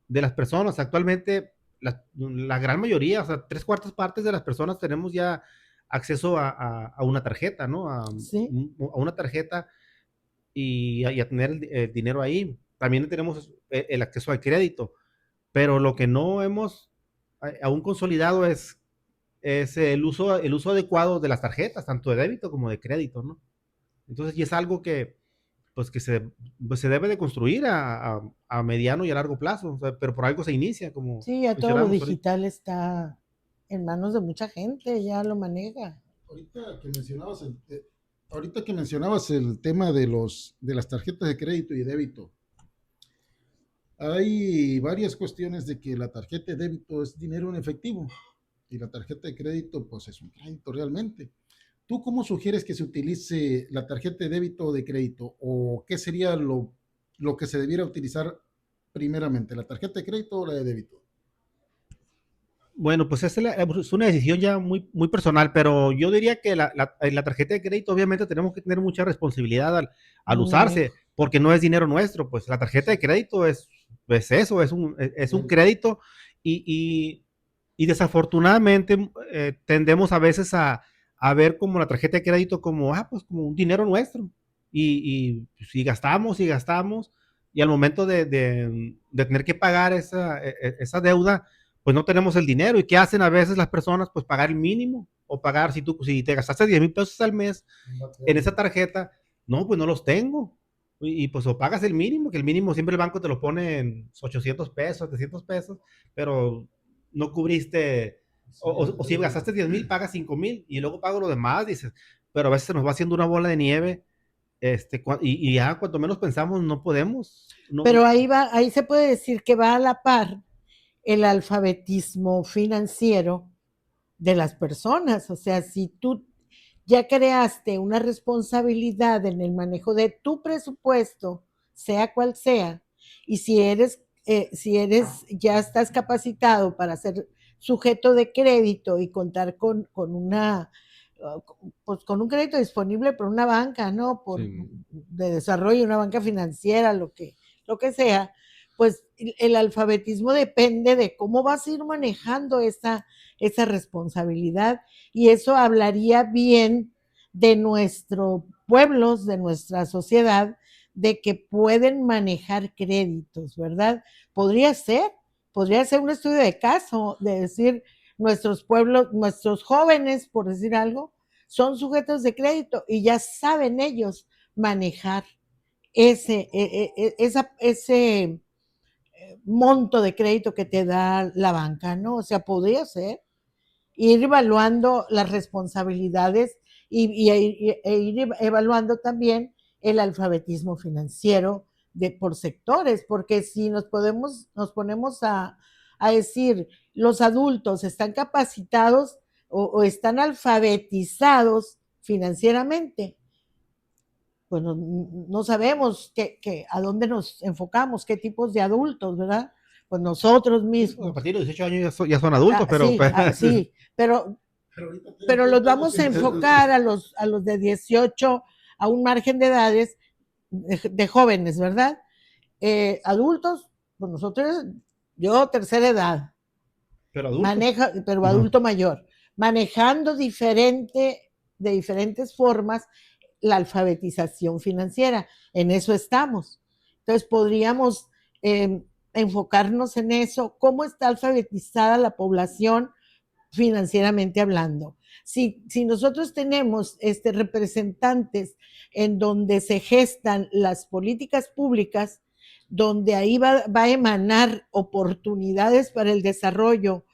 de las personas. Actualmente, la gran mayoría, o sea, tres cuartas partes de las personas tenemos ya acceso a una tarjeta, ¿no? Sí. A una tarjeta y a tener el dinero ahí. También tenemos el acceso al crédito, pero lo que no hemos aún consolidado es el uso adecuado de las tarjetas, tanto de débito como de crédito, ¿no? Entonces, y es algo que, pues, pues, se debe de construir a mediano y a largo plazo, o sea, pero por algo se inicia, como Sí, ya todo lo mencionamos ahorita. digital está en manos de mucha gente, ya lo maneja. Ahorita que mencionabas ahorita que mencionabas el tema de las tarjetas de crédito y débito, hay varias cuestiones de que la tarjeta de débito es dinero en efectivo y la tarjeta de crédito pues es un crédito realmente. ¿Tú cómo sugieres que se utilice la tarjeta de débito o de crédito? ¿O qué sería lo que se debiera utilizar primeramente, la tarjeta de crédito o la de débito? Bueno, pues es una decisión ya muy personal, pero yo diría que la tarjeta de crédito obviamente tenemos que tener mucha responsabilidad al Manejo. usarse, porque no es dinero nuestro, pues la tarjeta de crédito es eso, es un crédito y, y, y desafortunadamente tendemos a veces a ver como la tarjeta de crédito como, pues como un dinero nuestro pues, y gastamos y al momento de tener que pagar esa deuda, pues no tenemos el dinero. ¿Y qué hacen a veces las personas? Pues pagar el mínimo o pagar si te gastaste 10,000 pesos al mes en esa tarjeta, no, pues no los tengo. Pues o pagas el mínimo, que el mínimo siempre el banco te lo pone en 800 pesos, 700 pesos, pero no cubriste, o si gastaste 10,000, pagas 5,000 y luego pago lo demás, dices, pero a veces se nos va haciendo una bola de nieve, y ya cuanto menos pensamos, no podemos. No, Pero ahí se puede decir que va a la par el alfabetismo financiero de las personas. O sea, si tú ya creaste una responsabilidad en el manejo de tu presupuesto, sea cual sea, Y ya estás capacitado para ser sujeto de crédito y contar con pues con un crédito disponible por una banca, ¿no? De desarrollo, una banca financiera, lo que sea, pues el alfabetismo depende de cómo vas a ir manejando esa responsabilidad, y eso hablaría bien de nuestros pueblos, de nuestra sociedad, de que pueden manejar créditos, ¿verdad? Podría ser un estudio de caso, de decir, nuestros pueblos, nuestros jóvenes, por decir algo, son sujetos de crédito y ya saben ellos manejar ese monto de crédito que te da la banca, ¿no? O sea, podría ser ir evaluando las responsabilidades e ir evaluando también el alfabetismo financiero por sectores, porque si nos ponemos a decir los adultos están capacitados o están alfabetizados financieramente, pues no sabemos a dónde nos enfocamos, qué tipos de adultos, ¿verdad? Pues nosotros mismos. A partir de los 18 años ya son adultos, pero... Sí, pero los vamos a enfocar a los de 18 a un margen de edades de jóvenes, ¿verdad? Adultos, pues nosotros, yo tercera edad, pero adulto, pero adulto mayor, manejando de diferentes formas la alfabetización financiera. En eso estamos. Entonces podríamos enfocarnos en eso, cómo está alfabetizada la población financieramente hablando. Si nosotros tenemos representantes en donde se gestan las políticas públicas, donde ahí va a emanar oportunidades para el desarrollo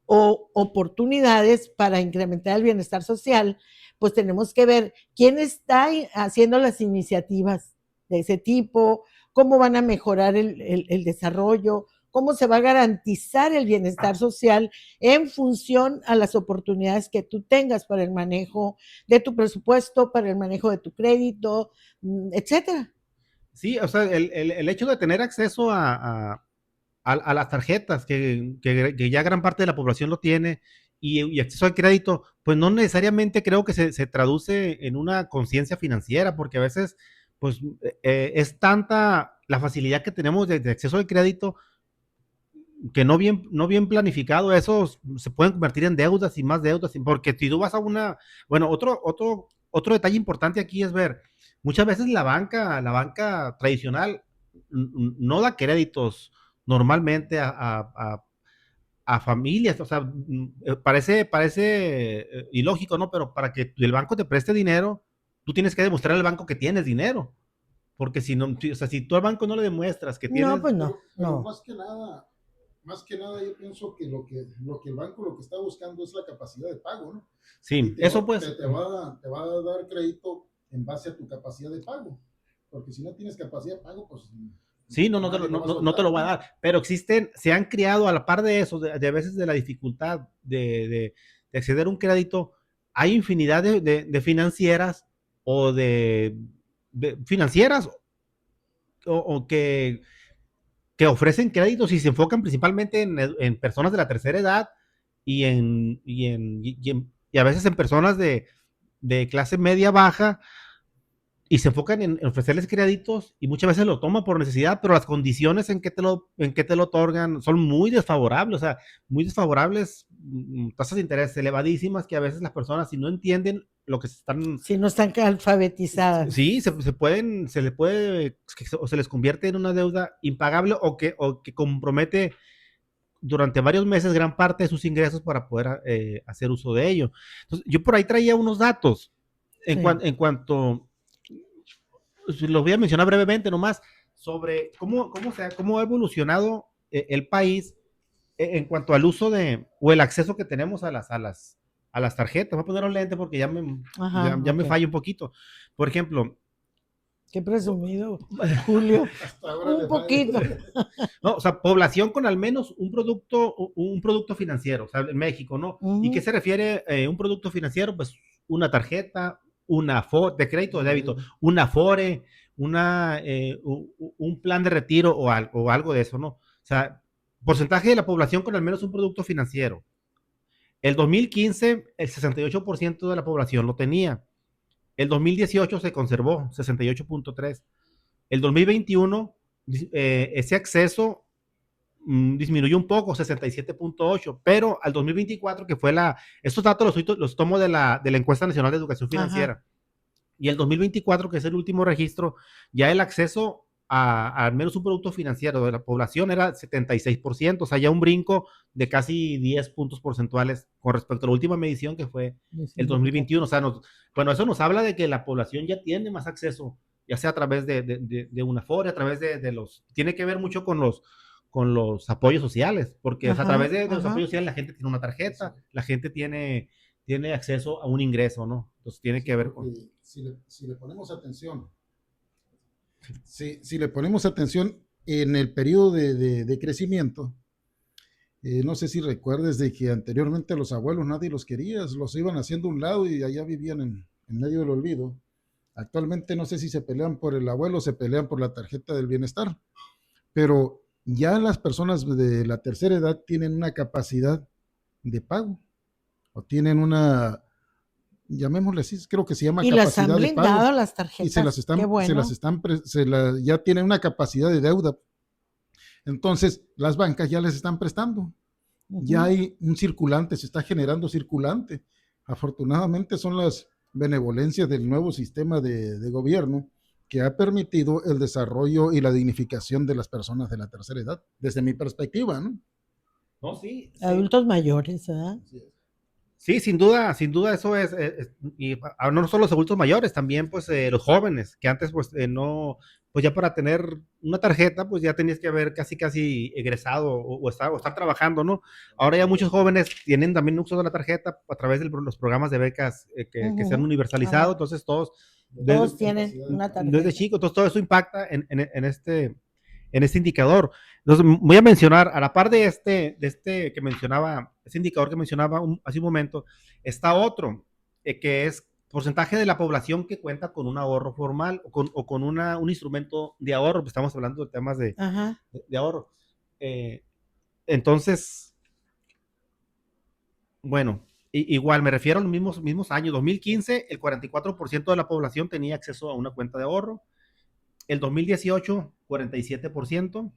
o oportunidades para incrementar el bienestar social, pues tenemos que ver quién está haciendo las iniciativas de ese tipo, cómo van a mejorar el desarrollo, cómo se va a garantizar el bienestar social en función a las oportunidades que tú tengas para el manejo de tu presupuesto, para el manejo de tu crédito, etcétera. Sí, o sea, el hecho de tener acceso a las tarjetas, que ya gran parte de la población lo tiene, y acceso al crédito, pues no necesariamente creo que se traduce en una conciencia financiera, porque a veces, pues, es tanta la facilidad que tenemos de acceso al crédito, que no bien planificado, eso se pueden convertir en deudas y más deudas, porque si tú vas a bueno, otro detalle importante aquí es ver, muchas veces la banca tradicional no da créditos normalmente a familias, o sea, parece ilógico, ¿no? Pero para que el banco te preste dinero, tú tienes que demostrar al banco que tienes dinero, porque si no, o sea, si tú al banco no le demuestras que tienes... No, pues no. Pero más que nada yo pienso que lo que el banco lo que está buscando es la capacidad de pago, ¿no? Sí, eso pues... Te va a dar crédito en base a tu capacidad de pago, porque si no tienes capacidad de pago, pues... Sí, no te lo va a dar, pero se han criado a la par de eso, de a veces de la dificultad de acceder a un crédito, hay infinidad de financieras o de financieras o que ofrecen créditos y se enfocan principalmente en personas de la tercera edad y a veces en personas de clase media baja, y se enfocan en ofrecerles créditos y muchas veces lo toman por necesidad, pero las condiciones en que te lo otorgan son muy desfavorables, o sea, muy desfavorables, tasas de interés elevadísimas que a veces las personas, si no entienden lo que si no están alfabetizadas. Sí, se les convierte en una deuda impagable o que compromete durante varios meses gran parte de sus ingresos para poder hacer uso de ello. Entonces, yo por ahí traía unos datos en cuanto los voy a mencionar brevemente nomás, sobre cómo ha evolucionado el país en cuanto al uso o el acceso que tenemos a las tarjetas. Voy a poner un lente porque ya me falla un poquito. Por ejemplo... Qué presumido, Julio. Un poquito. No, o sea, población con al menos un producto financiero, o sea, en México, ¿no? ¿Y qué se refiere un producto financiero? Pues una tarjeta, de crédito o de débito, un Afore, un plan de retiro o algo de eso, ¿no? O sea, porcentaje de la población con al menos un producto financiero. El 2015, el 68% de la población lo tenía. El 2018 se conservó, 68.3. El 2021, ese acceso disminuyó un poco, 67.8, pero al 2024, que fue estos datos los tomo de la Encuesta Nacional de Educación Financiera, ajá, y el 2024, que es el último registro, ya el acceso a al menos un producto financiero de la población era 76%, o sea, ya un brinco de casi 10 puntos porcentuales con respecto a la última medición que fue el 2021, o sea, bueno, eso nos habla de que la población ya tiene más acceso, ya sea a través de una Afore, a través tiene que ver mucho con los apoyos sociales, porque ajá, o sea, a través de los apoyos sociales la gente tiene una tarjeta, la gente tiene acceso a un ingreso, ¿no? Entonces tiene que ver con... Si le ponemos atención, si le ponemos atención en el periodo de crecimiento, no sé si recuerdes de que anteriormente los abuelos nadie los quería, los iban haciendo a un lado y allá vivían en medio del olvido. Actualmente no sé si se pelean por el abuelo o se pelean por la tarjeta del bienestar, pero ya las personas de la tercera edad tienen una capacidad de pago o tienen una, llamémosle así, creo que se llama y capacidad las han blindado de pago, las tarjetas. Y se las están, ya tienen una capacidad de deuda. Entonces, las bancas ya les están prestando. Ya hay un circulante, se está generando circulante. Afortunadamente son las benevolencias del nuevo sistema de gobierno que ha permitido el desarrollo y la dignificación de las personas de la tercera edad, desde mi perspectiva, ¿no? No, sí. Adultos mayores, ¿verdad? Sí, sin duda eso y no solo los adultos mayores, también pues los jóvenes, que antes pues no, pues ya para tener una tarjeta pues ya tenías que haber casi egresado o estar trabajando, ¿no? Ahora ya muchos jóvenes tienen también uso de la tarjeta a través de los programas de becas que se han universalizado, entonces todos tienen una tarjeta. Desde chico, entonces todo eso impacta en este indicador. Entonces, voy a mencionar, a la par de este que mencionaba, ese indicador que mencionaba hace un momento, está otro, que es porcentaje de la población que cuenta con un ahorro formal o con un instrumento de ahorro, pues estamos hablando de temas de ahorro. Entonces, bueno, igual me refiero a los mismos años. 2015, el 44% de la población tenía acceso a una cuenta de ahorro. El 2018, 47%.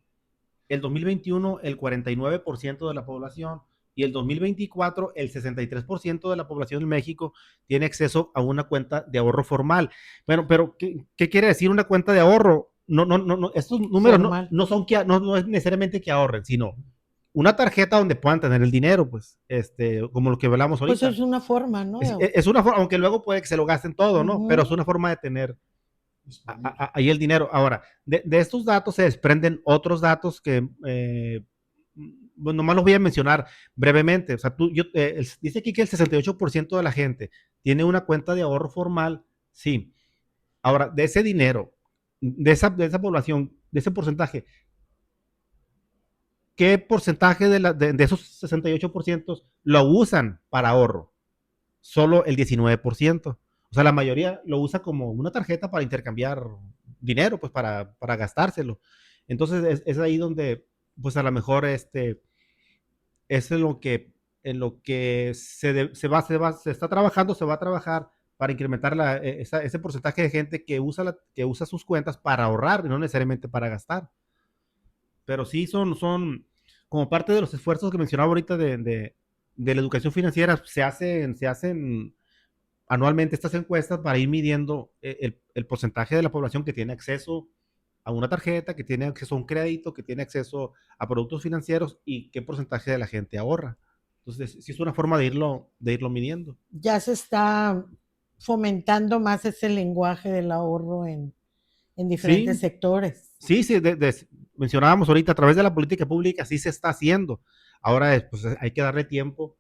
El 2021, el 49% de la población. Y el 2024, el 63% de la población en México tiene acceso a una cuenta de ahorro formal. Bueno, pero ¿qué quiere decir una cuenta de ahorro? No, estos números no es necesariamente que ahorren, sino una tarjeta donde puedan tener el dinero, pues, como lo que hablamos ahorita. Pues es una forma, ¿no? Es una forma, aunque luego puede que se lo gasten todo, ¿no? Pero es una forma de tener ahí el dinero. Ahora, de estos datos se desprenden otros datos que, bueno, nomás los voy a mencionar brevemente. O sea, dice aquí que el 68% de la gente tiene una cuenta de ahorro formal, sí. Ahora, de ese dinero, de esa población, de ese porcentaje, ¿qué porcentaje de esos 68% lo usan para ahorro? Solo el 19%. O sea, la mayoría lo usa como una tarjeta para intercambiar dinero, pues para gastárselo. Entonces es ahí donde, pues a lo mejor es en lo que se está trabajando, se va a trabajar para incrementar ese porcentaje de gente que usa sus cuentas para ahorrar y no necesariamente para gastar. Pero sí son como parte de los esfuerzos que mencionaba ahorita de la educación financiera, se hacen anualmente estas encuestas para ir midiendo el porcentaje de la población que tiene acceso a una tarjeta, que tiene acceso a un crédito, que tiene acceso a productos financieros y qué porcentaje de la gente ahorra. Entonces, sí es una forma de irlo midiendo. Ya se está fomentando más ese lenguaje del ahorro en diferentes sectores. Sí, mencionábamos ahorita, a través de la política pública sí se está haciendo. Ahora pues, hay que darle tiempo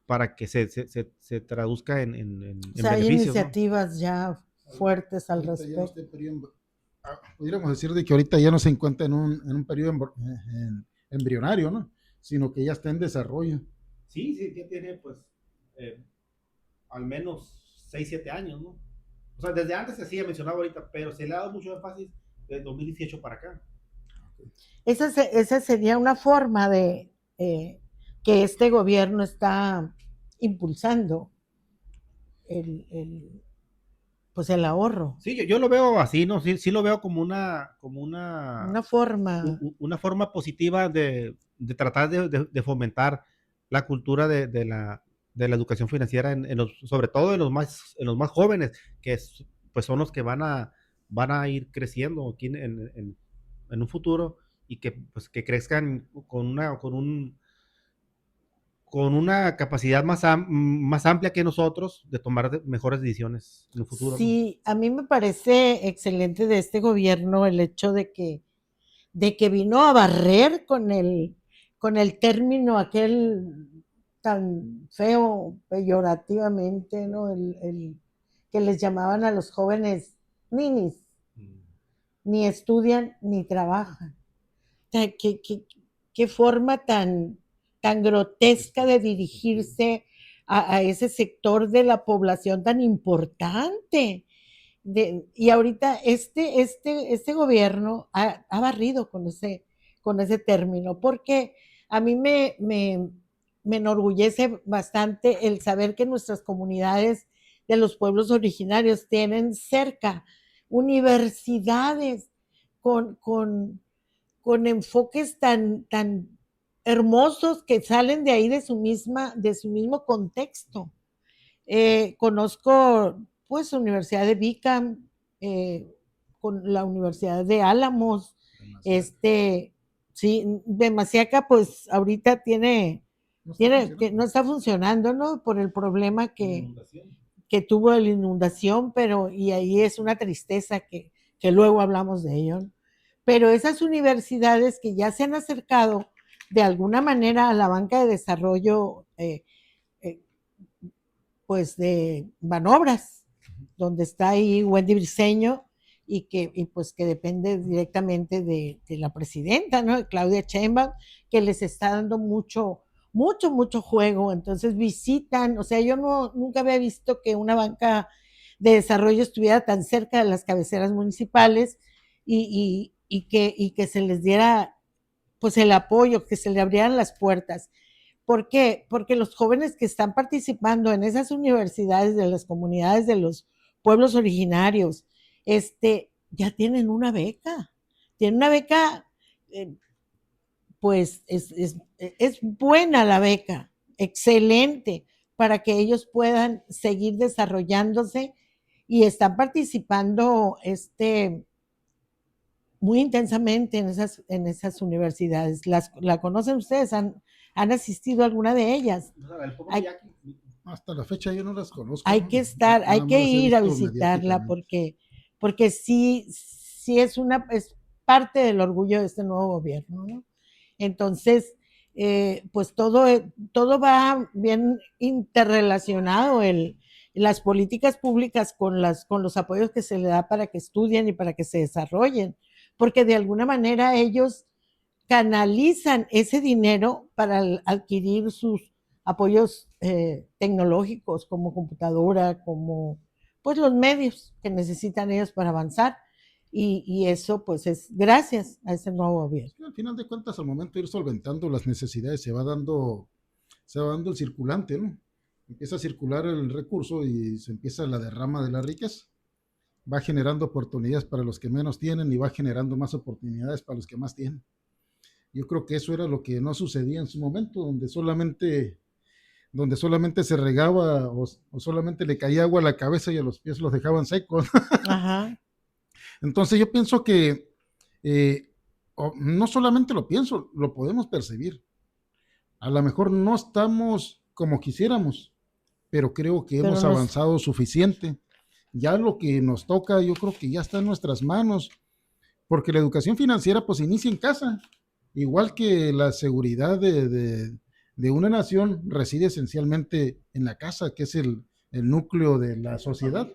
para que se traduzca en o sea, beneficios, hay iniciativas, ¿no?, ya fuertes al respecto. Pudiéramos decir de que ahorita ya no se encuentra en un periodo embrionario, ¿no? Sino que ya está en desarrollo. Sí, ya tiene pues al menos 6, 7 años, ¿no? O sea, desde antes se hacía, mencionado ahorita, pero se le ha dado mucho énfasis de 2018 para acá. Esa sería una forma de que este gobierno está impulsando el, pues el ahorro. Sí, yo lo veo así, ¿no? Sí lo veo como Una forma. una forma positiva de tratar de fomentar la cultura de la educación financiera, sobre todo en los más jóvenes, pues son los que van a ir creciendo aquí en un futuro y que, pues, que crezcan con una capacidad más amplia que nosotros de tomar mejores decisiones en el futuro, ¿no? Sí, a mí me parece excelente de este gobierno el hecho de que vino a barrer con el término aquel tan feo, peyorativamente, ¿no? Que les llamaban a los jóvenes ninis, ni estudian ni trabajan. O sea, qué forma tan grotesca de dirigirse a ese sector de la población tan importante. Y ahorita este gobierno ha barrido con ese término, porque a mí me enorgullece bastante el saber que nuestras comunidades de los pueblos originarios tienen cerca universidades con, con, con enfoques tan hermosos que salen de ahí de su mismo contexto. Conozco pues Universidad de Beacon, con la Universidad de Álamos, sí, de Masiaca pues ahorita no está funcionando, ¿no? Por el problema que tuvo la inundación, pero y ahí es una tristeza que luego hablamos de ello. Pero esas universidades que ya se han acercado de alguna manera a la banca de desarrollo, pues de Banobras, donde está ahí Wendy Briceño y pues que depende directamente de la presidenta, ¿no? De Claudia Sheinbaum, que les está dando mucho juego. Entonces visitan, o sea, yo nunca había visto que una banca de desarrollo estuviera tan cerca de las cabeceras municipales y que se les diera pues el apoyo, que se le abrieran las puertas. ¿Por qué? Porque los jóvenes que están participando en esas universidades de las comunidades de los pueblos originarios, ya tienen una beca. Tienen una beca, pues es buena la beca, excelente, para que ellos puedan seguir desarrollándose y están participando muy intensamente en esas universidades. ¿La conocen ustedes? ¿Han asistido a alguna de ellas? Hasta la fecha yo no las conozco. Hay ¿no? que estar, hay que ir a visto visitarla porque sí es parte del orgullo de este nuevo gobierno, ¿no? Entonces, pues todo va bien interrelacionado, las políticas públicas con los apoyos que se le da para que estudien y para que se desarrollen, porque de alguna manera ellos canalizan ese dinero para adquirir sus apoyos tecnológicos como computadora, como pues los medios que necesitan ellos para avanzar. Y eso pues es gracias a ese nuevo gobierno. Al final de cuentas, al momento de ir solventando las necesidades, se va dando el circulante, ¿no? Empieza a circular el recurso y se empieza la derrama de la riqueza. Va generando oportunidades para los que menos tienen y va generando más oportunidades para los que más tienen. Yo creo que eso era lo que no sucedía en su momento, donde solamente se regaba o solamente le caía agua a la cabeza y a los pies los dejaban secos. Ajá. Entonces yo pienso que no solamente lo pienso, lo podemos percibir. A lo mejor no estamos como quisiéramos, pero creo que hemos avanzado suficiente. Ya lo que nos toca, yo creo que ya está en nuestras manos, porque la educación financiera pues inicia en casa, igual que la seguridad de una nación reside esencialmente en la casa, que es el núcleo de la sociedad.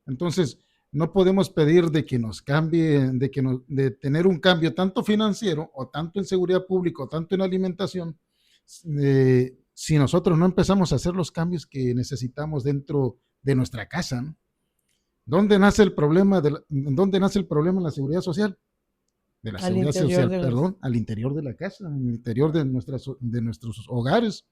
Entonces, no podemos pedir de que nos cambie, de tener un cambio tanto financiero o tanto en seguridad pública o tanto en alimentación, si nosotros no empezamos a hacer los cambios que necesitamos dentro de nuestra casa, ¿no? ¿Dónde nace el problema dónde nace el problema en la seguridad social? De la Al seguridad interior social, de perdón, al interior de la casa, al interior de nuestros hogares,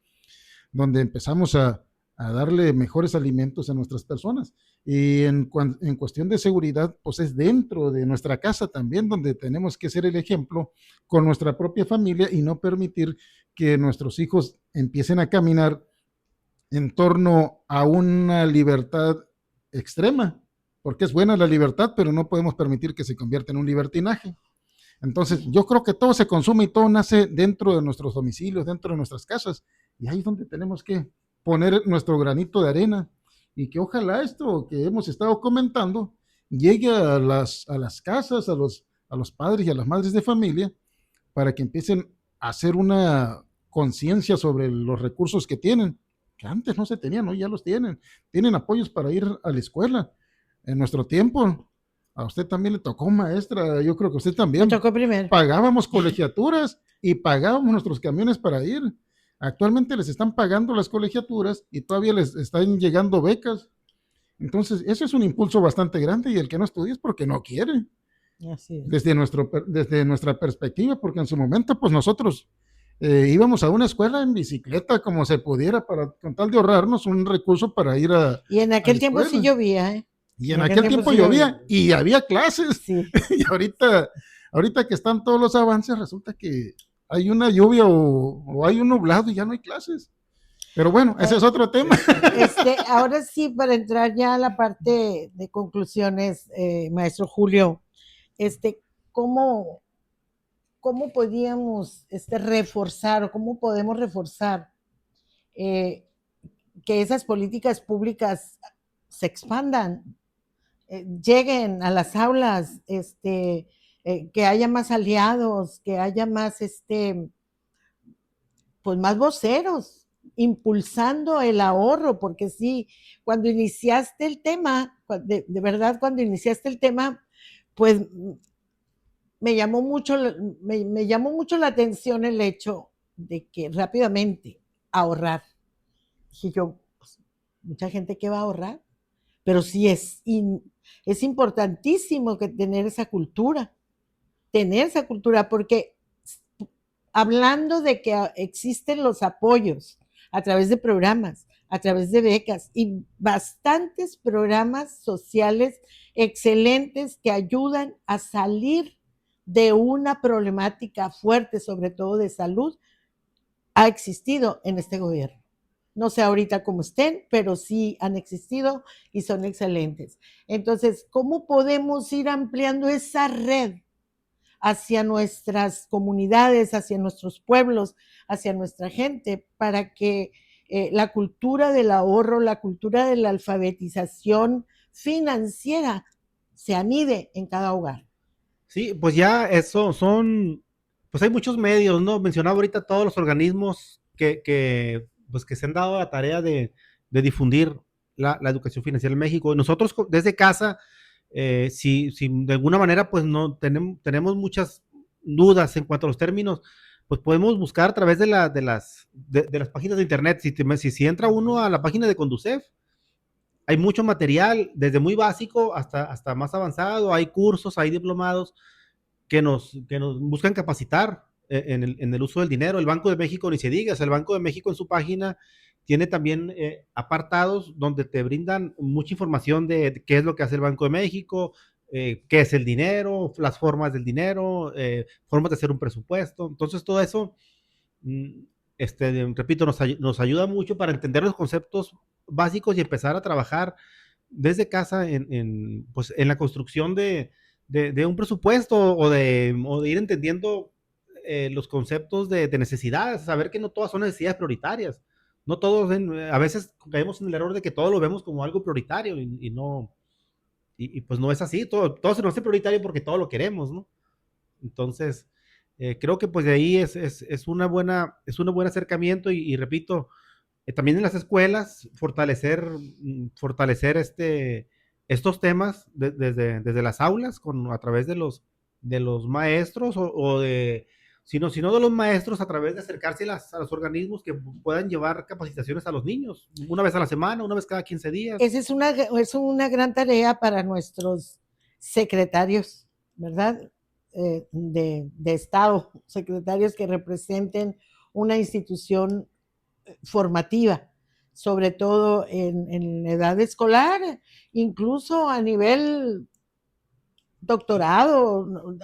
donde empezamos a darle mejores alimentos a nuestras personas. Y en cuestión de seguridad, pues es dentro de nuestra casa también donde tenemos que ser el ejemplo con nuestra propia familia y no permitir que nuestros hijos empiecen a caminar en torno a una libertad extrema, porque es buena la libertad, pero no podemos permitir que se convierta en un libertinaje. Entonces, yo creo que todo se consume y todo nace dentro de nuestros domicilios, dentro de nuestras casas, y ahí es donde tenemos que poner nuestro granito de arena y que ojalá esto que hemos estado comentando llegue a las casas, a los padres y a las madres de familia para que empiecen a hacer una conciencia sobre los recursos que tienen, que antes no se tenían, hoy ya los tienen. Tienen apoyos para ir a la escuela. En nuestro tiempo, a usted también le tocó, maestra, yo creo que a usted Me también. tocó primero. Pagábamos colegiaturas y pagábamos nuestros camiones para ir. Actualmente les están pagando las colegiaturas y todavía les están llegando becas. Entonces, eso es un impulso bastante grande y el que no estudia es porque no quiere, Así es. desde nuestra perspectiva, porque en su momento, pues nosotros íbamos a una escuela en bicicleta como se pudiera con tal de ahorrarnos un recurso para ir Y en a aquel la tiempo sí escuela. llovía, ¿eh? Y en aquel tiempo sí llovía y había clases. Sí. Y ahorita que están todos los avances, resulta que hay una lluvia o hay un nublado y ya no hay clases. Pero bueno, ese es otro tema. Ahora sí, para entrar ya a la parte de conclusiones, maestro Julio, ¿cómo, cómo podíamos reforzar o cómo podemos reforzar que esas políticas públicas se expandan, lleguen a las aulas, que haya más aliados, que haya más, pues más voceros, impulsando el ahorro, porque sí, cuando iniciaste el tema, de verdad, cuando iniciaste el tema, pues me llamó mucho la atención el hecho de que rápidamente ahorrar. Dije yo, pues, mucha gente que va a ahorrar, pero sí es importantísimo que tener esa cultura, porque hablando de que existen los apoyos a través de programas, a través de becas y bastantes programas sociales excelentes que ayudan a salir de una problemática fuerte, sobre todo de salud, ha existido en este gobierno. No sé ahorita cómo estén, pero sí han existido y son excelentes. Entonces, ¿cómo podemos ir ampliando esa red hacia nuestras comunidades, hacia nuestros pueblos, hacia nuestra gente, para que la cultura del ahorro, la cultura de la alfabetización financiera se anide en cada hogar? Sí, pues ya eso pues hay muchos medios, ¿no? Mencionaba ahorita todos los organismos pues que se han dado la tarea de difundir la educación financiera en México. Nosotros desde casa, si de alguna manera pues no tenemos muchas dudas en cuanto a los términos, pues podemos buscar a través de las páginas de internet. Si entra uno a la página de Conducef, hay mucho material, desde muy básico hasta más avanzado. Hay cursos, hay diplomados que nos buscan capacitar en el uso del dinero. El Banco de México, ni se diga, el Banco de México en su página tiene también apartados donde te brindan mucha información de qué es lo que hace el Banco de México, qué es el dinero, las formas del dinero, formas de hacer un presupuesto. Entonces todo eso, repito, nos ayuda mucho para entender los conceptos básicos y empezar a trabajar desde casa pues, en la construcción de un presupuesto o de ir entendiendo los conceptos de necesidades, saber que no todas son necesidades prioritarias. No todos, a veces caemos en el error de que todo lo vemos como algo prioritario y no, pues no es así. Todo se nos hace prioritario porque todo lo queremos, ¿no? Entonces, creo que pues de ahí es un buen acercamiento y repito, también en las escuelas, fortalecer estos temas desde las aulas a través de los maestros o de sino de los maestros a través de acercarse a los organismos que puedan llevar capacitaciones a los niños, una vez a la semana, una vez cada 15 días. Esa es una gran tarea para nuestros secretarios, ¿verdad? De Estado, secretarios que representen una institución formativa, sobre todo en edad escolar, incluso a nivel doctorado.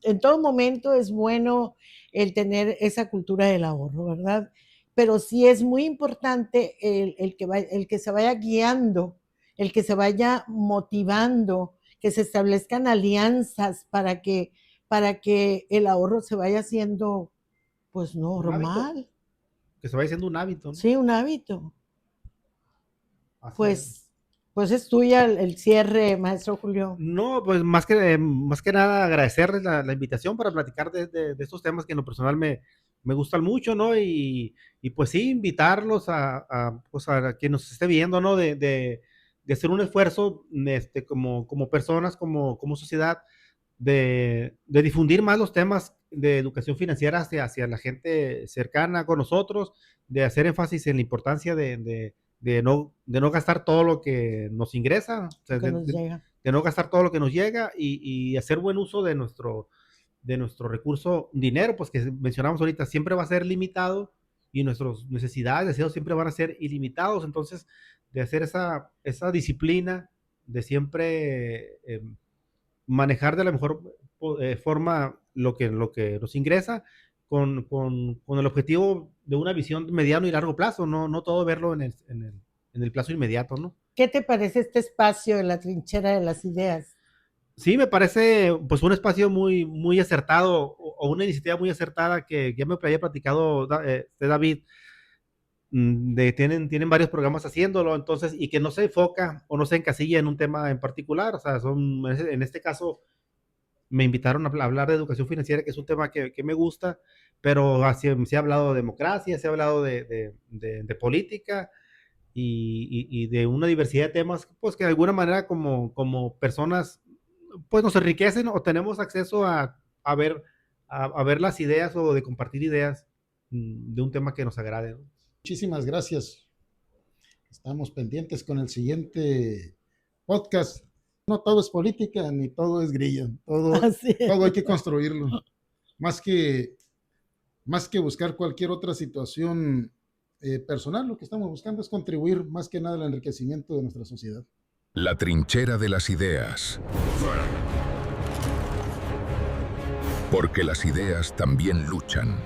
En todo momento es bueno el tener esa cultura del ahorro, ¿verdad? Pero sí es muy importante el que se vaya guiando, el que se vaya motivando, que se establezcan alianzas para que el ahorro se vaya haciendo pues normal. Que se vaya haciendo un hábito, ¿no? Sí, un hábito. Así Pues es tuya el cierre, maestro Julio. No, pues más que nada agradecerles la invitación para platicar de estos temas que en lo personal me gustan mucho, ¿no? Y pues sí, invitarlos pues a quien nos esté viendo, ¿no? De hacer un esfuerzo como personas, como sociedad, de difundir más los temas de educación financiera hacia la gente cercana con nosotros, de hacer énfasis en la importancia de no gastar todo lo que nos ingresa, o sea, de no gastar todo lo que nos llega y hacer buen uso de nuestro recurso dinero, pues que mencionamos ahorita, siempre va a ser limitado y nuestras necesidades, deseos siempre van a ser ilimitados. Entonces, de hacer esa disciplina, de siempre manejar de la mejor forma lo que nos ingresa, con el objetivo de una visión mediano y largo plazo, no todo verlo en el plazo inmediato, ¿no? ¿Qué te parece este espacio de la trinchera de las ideas? Sí, me parece pues un espacio muy, muy acertado, o una iniciativa muy acertada que ya me había platicado David, tienen varios programas haciéndolo, entonces, y que no se enfoca o no se encasilla en un tema en particular, o sea, en este caso me invitaron a hablar de educación financiera, que es un tema que me gusta, pero se ha hablado de democracia, se ha hablado de política y de una diversidad de temas, pues que de alguna manera como personas, pues nos enriquecen o tenemos acceso a ver las ideas o de compartir ideas de un tema que nos agrade, ¿no? Muchísimas gracias. Estamos pendientes con el siguiente podcast. No todo es política, ni todo es grilla. Todo hay que construirlo. Más que buscar cualquier otra situación personal, lo que estamos buscando es contribuir más que nada al enriquecimiento de nuestra sociedad. La trinchera de las ideas. Porque las ideas también luchan.